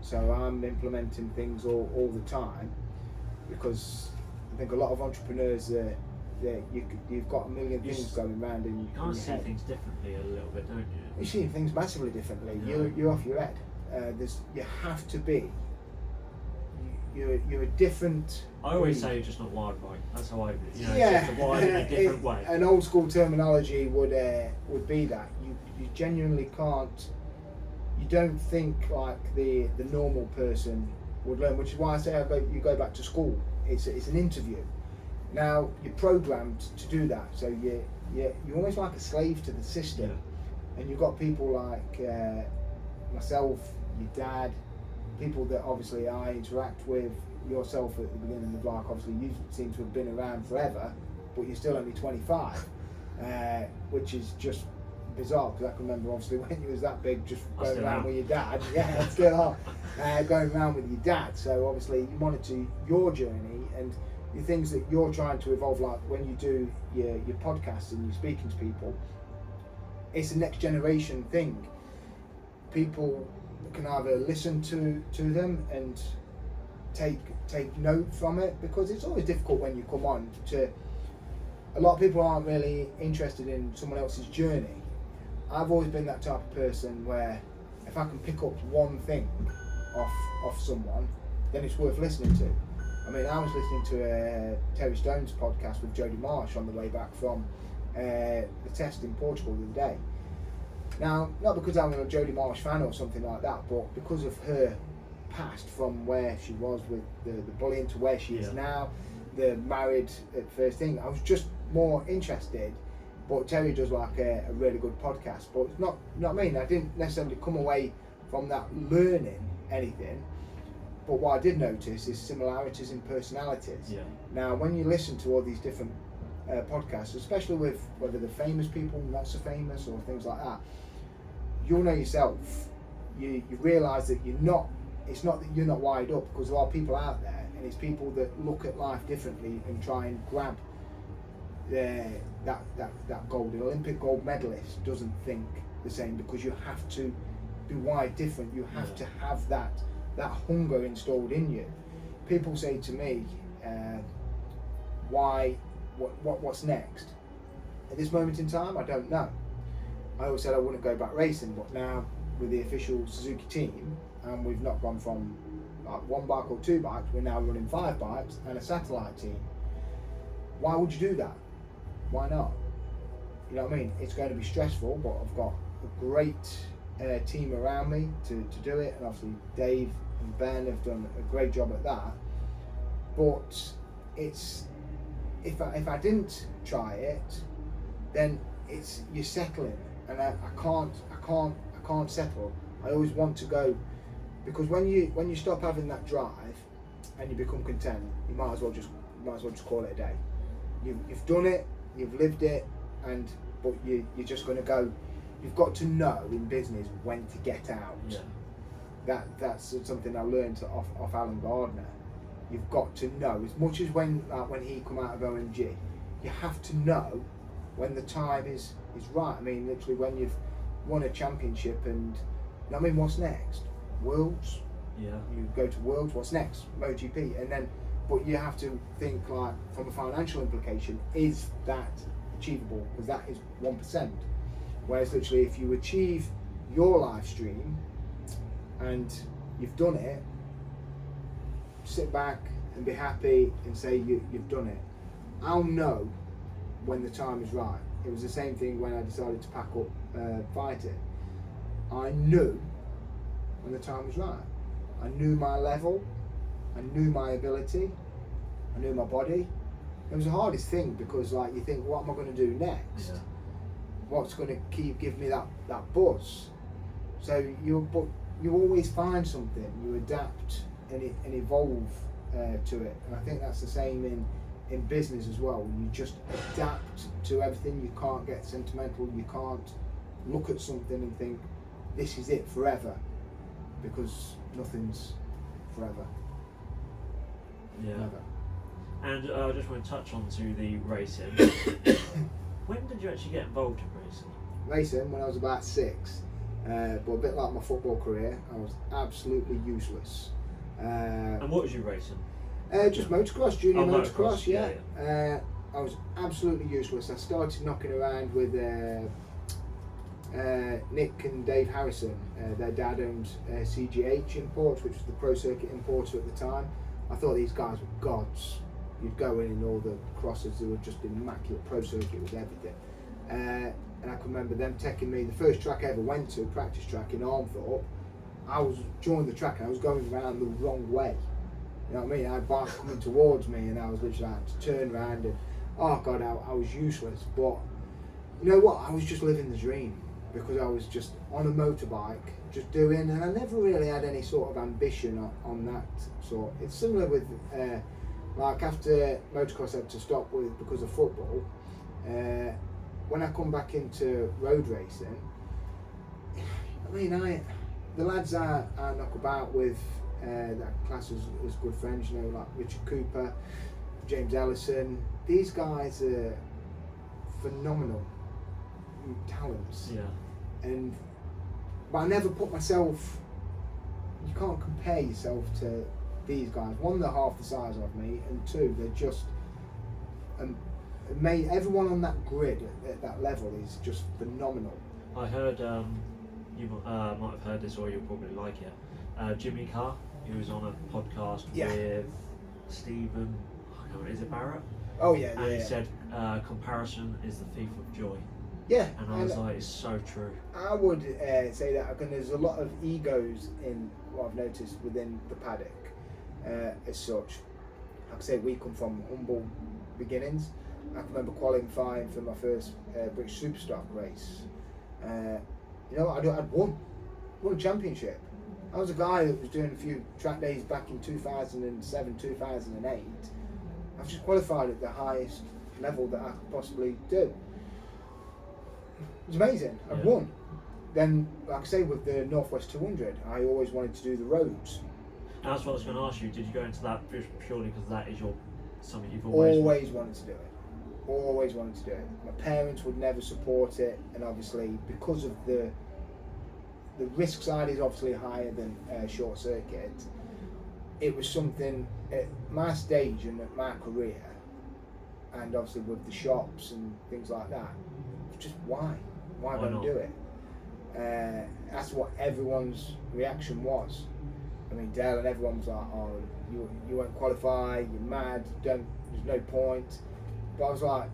So I'm implementing things all the time, because I think a lot of entrepreneurs you've got a million things going round in You kind of your see head. things differently a little bit, don't you? You see things massively differently. Yeah. You're off your head. You have to be. You're a different. I always breed. say you're just not wired right. That's how I, it's Yeah, just wired in a different way. An old school terminology would be that you genuinely can't. You don't think like the normal person would learn, which is why I say you go back to school. It's an interview. Now you're programmed to do that, so you're almost like a slave to the system. Yeah. And you've got people like myself, your dad, people that obviously I interact with, yourself at the beginning of life. Obviously you seem to have been around forever, but you're still only 25, which is just bizarre, because I can remember obviously when you was that big, just going around with your dad. Yeah, still are. Going around with your dad. So obviously you monitor your journey and the things that you're trying to evolve, like when you do your podcasts and you're speaking to people. It's a next generation thing. People can either listen to them and take note from it, because it's always difficult when you come on to. A lot of people aren't really interested in someone else's journey. I've always been that type of person where if I can pick up one thing off someone, then it's worth listening to. I mean, I was listening to Terry Stone's podcast with Jodie Marsh on the way back from the test in Portugal the other day. Now, not because I'm a Jodie Marsh fan or something like that, but because of her past, from where she was with the bullying to where she is now, the married at first thing. I was just more interested. But Terry does like a really good podcast. But it's not, you know what I mean? I didn't necessarily come away from that learning anything. But what I did notice is similarities in personalities. Yeah. Now, when you listen to all these different podcasts, especially with whether they're famous people, not so famous, or things like that, you'll know yourself. You realise that you're not. It's not that you're not wired up, because there are people out there, and it's people that look at life differently and try and grab that gold. An Olympic gold medalist doesn't think the same, because you have to be wired different. You have to have that hunger installed in you. People say to me, what's next? At this moment in time, I don't know. I always said I wouldn't go back racing, but now with the official Suzuki team, and we've not gone from like one bike or two bikes, we're now running 5 bikes and a satellite team. Why would you do that? Why not? You know what I mean? It's going to be stressful, but I've got a great team around me to do it, and obviously Dave and Ben have done a great job at that. But it's if I didn't try it, then you're settling, and I can't settle. I always want to go, because when you stop having that drive and you become content, you might as well just call it a day. You've done it, you've lived it, but you're just going to go. You've got to know in business when to get out. Yeah. That's something I learned off Alan Gardner. You've got to know, as much as when he come out of OMG, you have to know when the time is right. I mean, literally when you've won a championship, and I mean, what's next? Worlds. Yeah. You go to Worlds. What's next? MotoGP, and then. But you have to think, like, from a financial implication, is that achievable? Because that is 1%. Whereas literally, if you achieve your live stream and you've done it, sit back and be happy and say you've done it. I'll know when the time is right. It was the same thing when I decided to pack up fighting. I knew when the time was right. I knew my level. I knew my ability, I knew my body. It was the hardest thing, because like you think, what am I going to do next? Yeah. What's going to give me that buzz? So you always find something, you adapt and evolve to it. And I think that's the same in business as well. You just adapt to everything. You can't get sentimental. You can't look at something and think this is it forever, because nothing's forever. Yeah. Never. And I just want to touch on to the racing. When did you actually get involved in racing? Racing when I was about 6, but a bit like my football career, I was absolutely useless. And what was you racing? Just motocross, junior motocross, yeah. I was absolutely useless. I started knocking around with Nick and Dave Harrison. Their dad owned CGH Imports, which was the Pro Circuit importer at the time. I thought these guys were gods. You'd go in all the crosses, they were just immaculate. Pro Circuit with everything. And I can remember them taking me, the first track I ever went to, practice track in Armthorpe. I was joined the track and I was going around the wrong way. You know what I mean? I had bikes coming towards me and I was literally had to turn around and, oh God, I was useless. But you know what? I was just living the dream because I was just on a motorbike, just doing, and I never really had any sort of ambition on that sort. It's similar with, like after motocross I had to stop with because of football. When I come back into road racing, I mean, the lads I knock about with that class as good friends, you know, like Richard Cooper, James Ellison, these guys are phenomenal talents. Yeah. But I never put myself, you can't compare yourself to these guys. One, they're half the size of me, and two, they're just, everyone on that grid at that level is just phenomenal. I heard, you might have heard this or you'll probably like it. Jimmy Carr, he was on a podcast with Stephen, I can't remember, is it Barrett? Oh yeah, and he said comparison is the thief of joy. Yeah, and I was like, it's so true. I would say that, and there's a lot of egos in what I've noticed within the paddock as such. Like I say, we come from humble beginnings. I can remember qualifying for my first British Superstock race. You know, I'd won a championship. I was a guy that was doing a few track days back in 2007, 2008. I've just qualified at the highest level that I could possibly do. It was amazing. I'd won. Then, like I say, with the Northwest 200, I always wanted to do the roads. And that's what I was going to ask you. Did you go into that purely because that is something you've always wanted to do it? Always wanted to do it. My parents would never support it, and obviously because of the risk side is obviously higher than short circuit. It was something at my stage and at my career, and obviously with the shops and things like that. Just why don't do it? That's what everyone's reaction was. I mean, Dale and everyone was like, "Oh, you won't qualify. You're mad. There's no point." But I was like,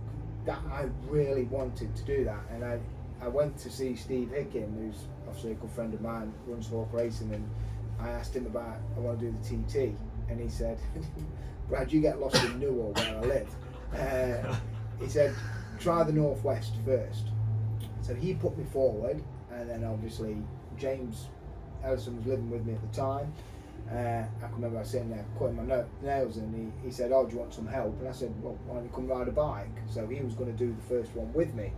that I really wanted to do that, and I went to see Steve Hickin, who's obviously a good friend of mine, runs Hawk Racing, and I asked him about, I want to do the TT, and he said, Brad, you get lost in Newhall where I live. He said, try the Northwest first. So he put me forward, and then obviously James Ellison was living with me at the time. I can remember I was sitting there cutting my nails, and he said, oh, do you want some help? And I said, well, why don't you come ride a bike? So he was going to do the first one with me,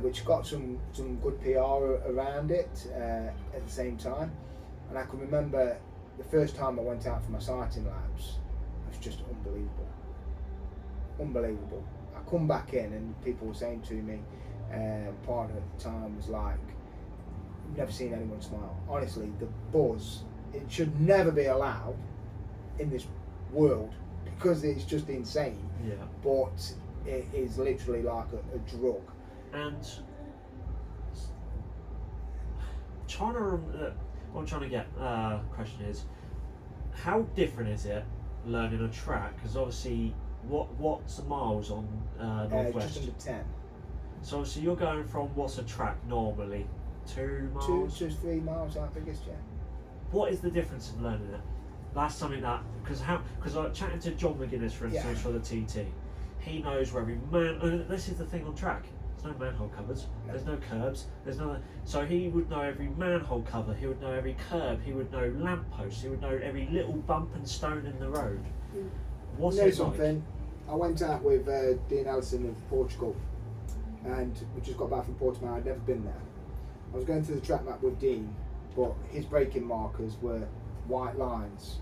which got some good PR around it at the same time. And I can remember the first time I went out for my sighting labs, it was just unbelievable. I come back in and people were saying to me, partner at the time was like, I've never seen anyone smile. Honestly, the buzz, it should never be allowed in this world because it's just insane. Yeah. But it is literally like a drug. And what I'm trying to get question is, how different is it learning a track? Because obviously, what's the miles on Northwest? Just under 10. So obviously you're going from what's a track normally? 2 miles? 2 to 3 miles our biggest, yeah. What is the difference in learning it? That's something that, because I was chatting to John McGuinness, for instance, for the TT. He knows where every this is the thing on track. There's no manhole covers, there's no curbs, so he would know every manhole cover, he would know every curb, he would know lampposts, he would know every little bump and stone in the road. What's it something? Like? I went out with Dean Ellison of Portugal, and we just got back from Portimao. I'd never been there. I was going through the track map with Dean, but his braking markers were white lines,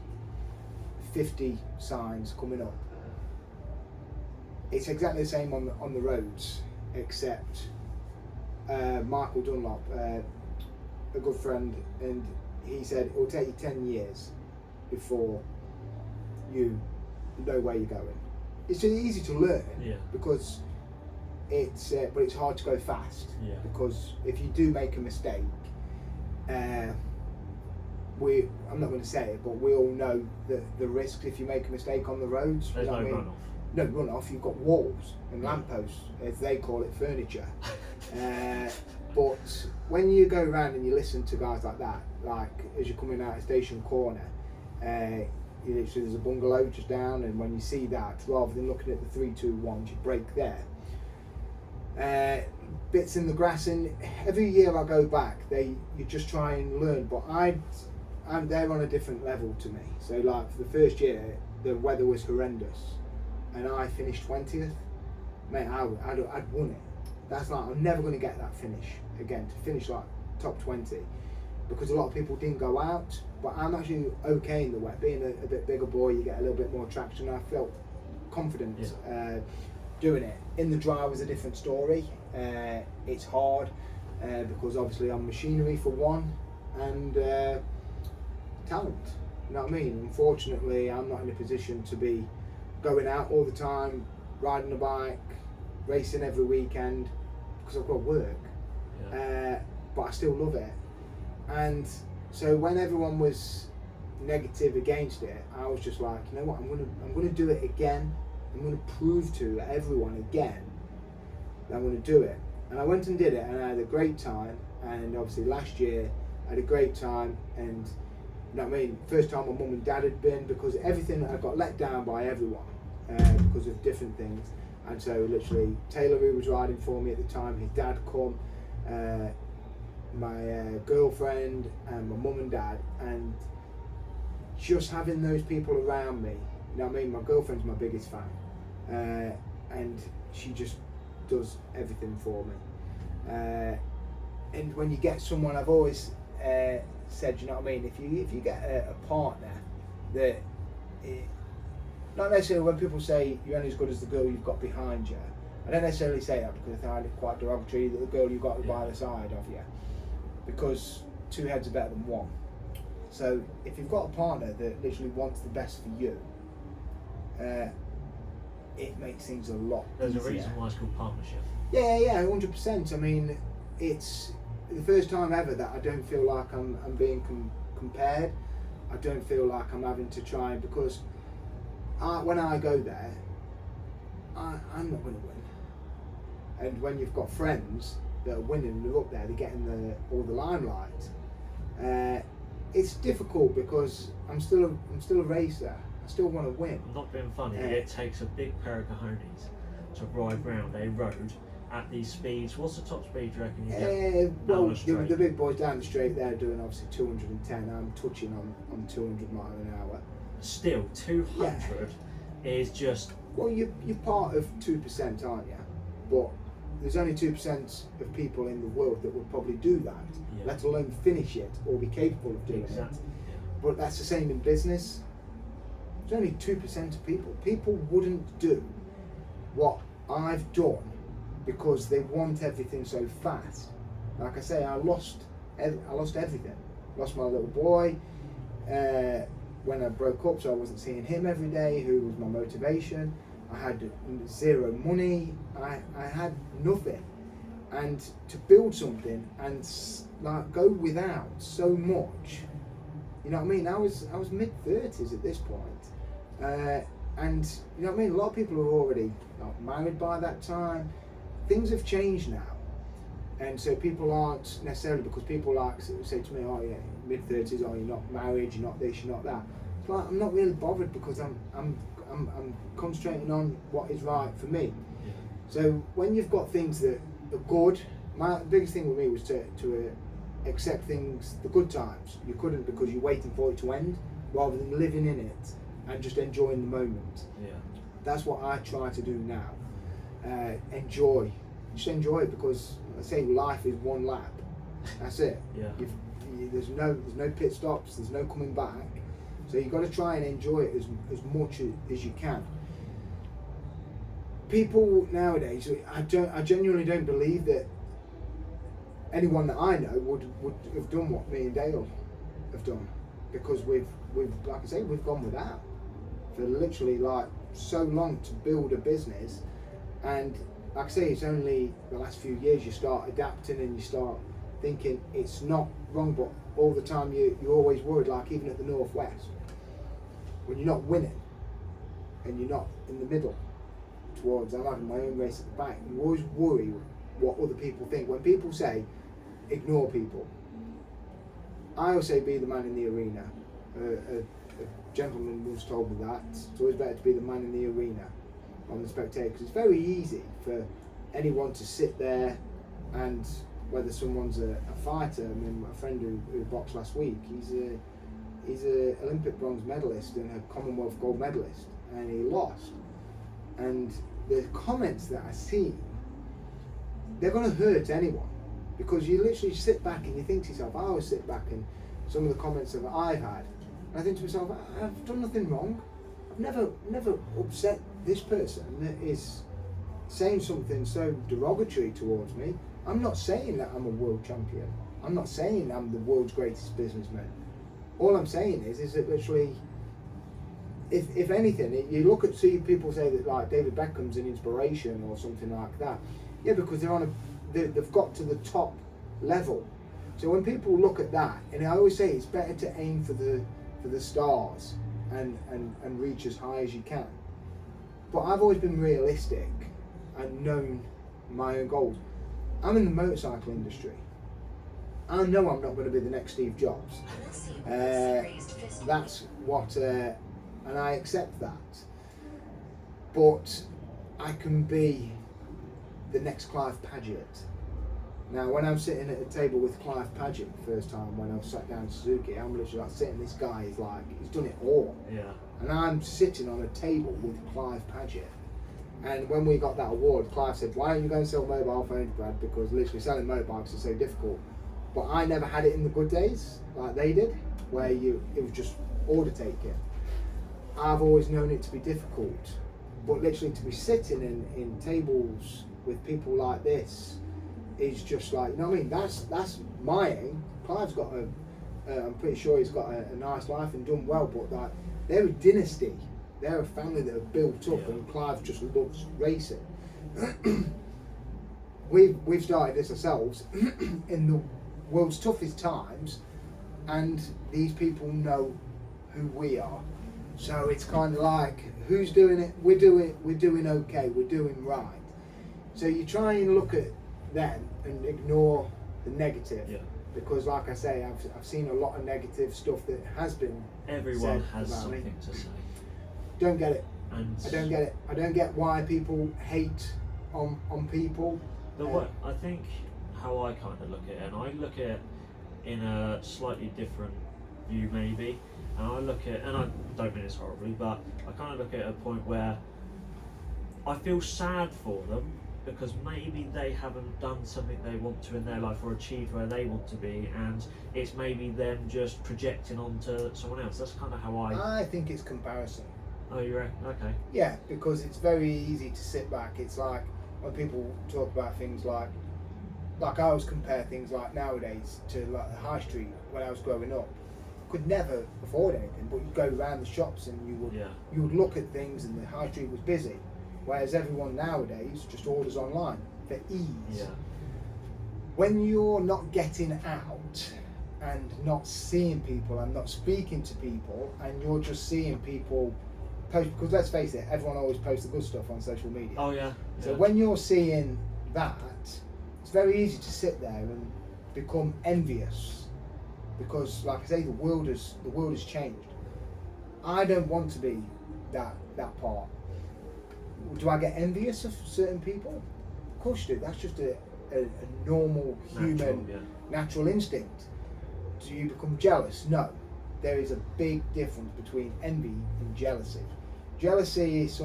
50 signs coming up. It's exactly the same on the roads, except Michael Dunlop, a good friend, and he said it will take you 10 years before you know where you're going. it's easy to learn Yeah. because but it's hard to go fast. Yeah. Because if you do make a mistake, I'm not going to say it, but we all know the risks if you make a mistake on the roads. There's you know no what I mean? runoff. No runoff. You've got walls and lampposts, as they call it, furniture. But when you go around and you listen to guys like that, like as you're coming out of Station Corner, you literally, there's a bungalow just down, and when you see that, rather than looking at the 3, 2, 1, you brake there. Bits in the grass, and every year I go back, you just try and learn. But they're on a different level to me. So like for the first year, the weather was horrendous, and I finished 20th. Mate, I'd won it. That's like, I'm never going to get that finish again, to finish like top 20, because a lot of people didn't go out. But I'm actually okay in the wet. Being a bit bigger boy, you get a little bit more traction. I felt confident doing it. In the dry was a different story. It's hard because obviously I'm machinery for one, and talent. You know what I mean? Unfortunately, I'm not in a position to be going out all the time, riding a bike, racing every weekend, because I've got work. Yeah. But I still love it. And so when everyone was negative against it, I was just like, you know what? I'm gonna do it again. I'm gonna prove to everyone again that I'm gonna do it. And I went and did it, and I had a great time. And obviously last year I had a great time, and you know what I mean, first time my mum and dad had been, because everything, I got let down by everyone because of different things. And so literally Taylor, who was riding for me at the time, his dad come, my girlfriend and my mum and dad, and just having those people around me. You know what I mean? My girlfriend's my biggest fan, and she just does everything for me. And when you get someone, I've always said, you know what I mean, if you get a partner that, not necessarily when people say you're only as good as the girl you've got behind you, I don't necessarily say that because I find it quite derogatory, that the girl you've got by the side of you, because two heads are better than one. So if you've got a partner that literally wants the best for you, it makes things a lot There's easier. a reason why it's called partnership. Yeah, 100%. I mean, it's the first time ever that I don't feel like I'm being compared. I don't feel like I'm having to try, because when I go there, I'm not going to win. And when you've got friends that are winning, they're up there, they're getting all the limelight. It's difficult because I'm still a racer. I still want to win. I'm not being funny. It takes a big pair of cojones to ride round a road at these speeds. What's the top speed you reckon you get? Well, the big boys down the straight, they're doing obviously 210. I'm touching on 200 miles an hour. Still, 200 is just... Well, you're part of 2%, aren't you? But there's only 2% of people in the world that would probably do that, let alone finish it or be capable of doing it. But that's the same in business. There's only 2% of people. People wouldn't do what I've done because they want everything so fast. Like I say, I lost everything. Lost my little boy when I broke up, so I wasn't seeing him every day, who was my motivation. I had zero money. I had nothing. And to build something and like go without so much, you know what I mean? I was mid-30s at this point. And you know what I mean? A lot of people are already like married by that time. Things have changed now. And so people aren't necessarily, because people like say to me, oh yeah, mid-30s, oh you're not married, you're not this, you're not that. It's like, I'm not really bothered, because I'm concentrating on what is right for me. Yeah. So when you've got things that are good, my biggest thing with me was to accept things, the good times. You couldn't, because you're waiting for it to end, rather than living in it and just enjoying the moment. Yeah. That's what I try to do now. Enjoy. Just enjoy it, because I say life is one lap. That's it. Yeah. There's no pit stops. There's no coming back. So you've got to try and enjoy it as much as you can. People nowadays, I genuinely don't believe that anyone that I know would have done what me and Dale have done, because we've like I say, we've gone without for literally like so long to build a business, and like I say, it's only the last few years you start adapting and you start thinking it's not wrong, but all the time you're always worried, like even at the Northwest, when you're not winning and you're not in the middle towards, I'm having my own race at the back, you always worry what other people think. When people say ignore people, I always say be the man in the arena. A gentleman once told me that it's always better to be the man in the arena on the spectator, because it's very easy for anyone to sit there, and whether someone's a fighter. I mean, my friend who boxed last week, he's a Olympic bronze medalist and a Commonwealth gold medalist, and he lost. And the comments that I see, they're going to hurt anyone, because you literally sit back and you think to yourself, I always sit back and some of the comments that I've had, and I think to myself, I've done nothing wrong. I've never upset this person that is saying something so derogatory towards me. I'm not saying that I'm a world champion. I'm not saying I'm the world's greatest businessman. All I'm saying is that literally, if anything, you look at, see people say that like David Beckham's an inspiration or something like that. Yeah, because they've got to the top level. So when people look at that, and I always say it's better to aim for the stars and reach as high as you can. But I've always been realistic and known my own goals. I'm in the motorcycle industry. I know I'm not going to be the next Steve Jobs. That's what, and I accept that. But I can be the next Clive Paget. Now, when I'm sitting at a table with Clive Paget the first time when I sat down in Suzuki, I'm literally like sitting, this guy is like, he's done it all. Yeah. And I'm sitting on a table with Clive Paget. And when we got that award, Clive said, why don't you go and sell mobile phones, Brad? Because literally selling motorbikes is so difficult. But I never had it in the good days, like they did, where it was just order taking. I've always known it to be difficult. But literally to be sitting in tables with people like this is just like, you know what I mean? That's my aim. Clive's got I'm pretty sure he's got a nice life and done well, but like, they're a dynasty. They're a family that have built up, yeah. And Clive just loves racing. We've started this ourselves in the world's toughest times, and these people know who we are. So it's kind of like, who's doing it? We're doing okay. We're doing right. So you try and look at them and ignore the negative. Yeah. Because, like I say, I've seen a lot of negative stuff that has been. Everyone said has about something me. to say. Don't get it. And I don't get it. I don't get why people hate on people. I think how I kind of look at it, and I look at it in a slightly different view maybe, and I look at, and I don't mean this horribly, but I kind of look at a point where I feel sad for them because maybe they haven't done something they want to in their life or achieved where they want to be, and it's maybe them just projecting onto someone else. That's kind of how I think it's comparison. Oh, you're right. Okay. Yeah, because it's very easy to sit back. It's like when people talk about things like I always compare things like nowadays to like the high street when I was growing up. Could never afford anything, but you'd go around the shops and you would look at things, and the high street was busy. Whereas everyone nowadays just orders online for ease. Yeah. When you're not getting out and not seeing people and not speaking to people, and you're just seeing people post, because let's face it, everyone always posts the good stuff on social media. Oh yeah. So when you're seeing that, it's very easy to sit there and become envious, because, like I say, the world has changed. I don't want to be that part. Do I get envious of certain people? Of course you do. That's just a normal human natural instinct. Do you become jealous? No. There is a big difference between envy and jealousy. Jealousy is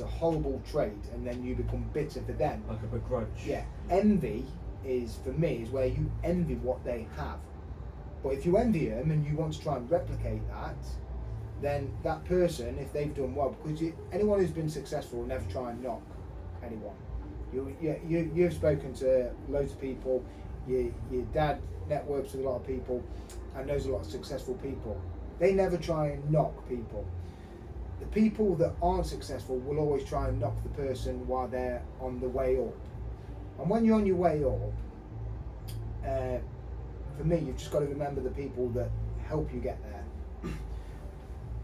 a horrible trait, and then you become bitter for them. Like a begrudge. Yeah. Envy is where you envy what they have. But if you envy them and you want to try and replicate that, then that person, if they've done well, because anyone who's been successful will never try and knock anyone. You've spoken to loads of people. Your dad networks with a lot of people and knows a lot of successful people. They never try and knock people. the people that aren't successful will always try and knock the person while they're on the way up. And when you're on your way up, for me, you've just got to remember the people that help you get there.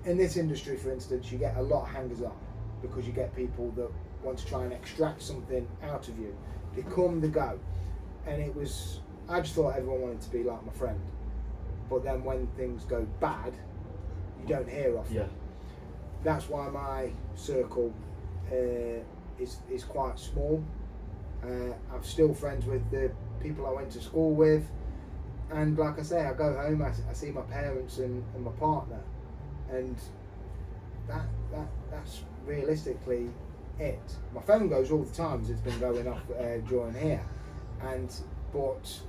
In this industry, for instance, you get a lot of hangers-on because you get people that want to try and extract something out of you. They come, they go. And I just thought everyone wanted to be like my friend. But then when things go bad, you don't hear off them. That's why my circle is quite small. I'm still friends with the people I went to school with. And like I say, I go home, I see my parents and my partner. And that's realistically it. My phone goes all the time, as it's been going off during here. But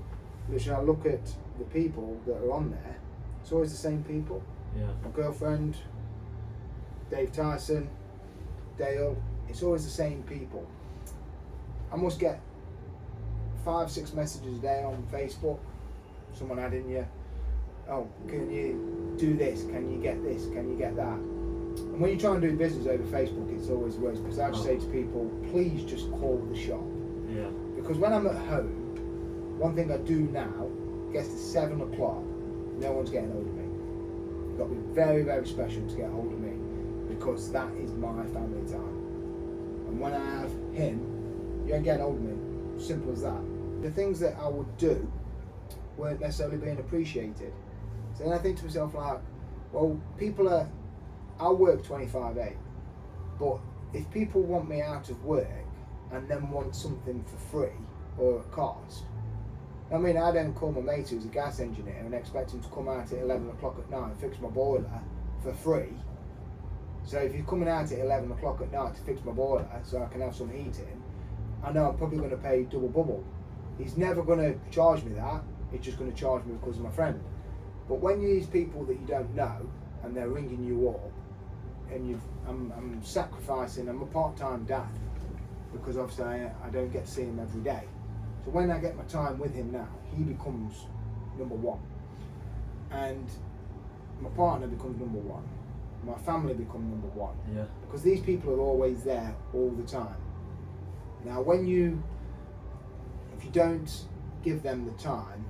when I look at the people that are on there, it's always the same people. My girlfriend, Dave Tyson, Dale, it's always the same people. I must get 5-6 messages a day on Facebook, someone adding you, oh, can you do this, can you get this, can you get that? And when you try and do business over Facebook, it's always worse, because I just say to people, please just call the shop. Because when I'm at home, one thing I do now, gets to 7 o'clock, no one's getting hold of me. You've got to be very, very special to get hold of me, because that is my family time. And when I have him, you ain't getting hold of me. Simple as that. The things that I would do weren't necessarily being appreciated. So then I think to myself, like, well, I'll work 25/8, but if people want me out of work and then want something for free or at cost, I mean, I don't call my mate who's a gas engineer and expect him to come out at 11 o'clock at night and fix my boiler for free. So if you're coming out at 11 o'clock at night to fix my boiler so I can have some heating, I know I'm probably going to pay double bubble. He's never going to charge me that, he's just going to charge me because of my friend. But when you use people that you don't know and they're ringing you up, and I'm sacrificing, I'm a part-time dad, because obviously I don't get to see him every day. So when I get my time with him now, he becomes number one. And my partner becomes number one. My family become number one. Because these people are always there all the time. Now if you don't give them the time,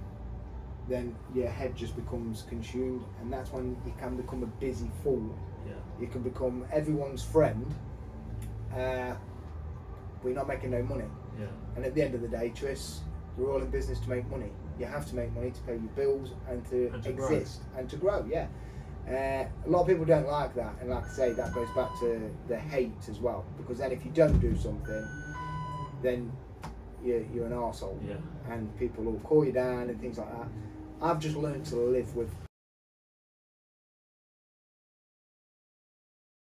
then your head just becomes consumed, and that's when you can become a busy fool. You can become everyone's friend, but you're not making no money. And at the end of the day, Tris, we're all in business to make money. You have to make money to pay your bills and to exist and to grow. A lot of people don't like that, and like I say, that goes back to the hate as well, because then if you don't do something, then you're an arsehole, and people will call you down and things like that. I've just learned to live with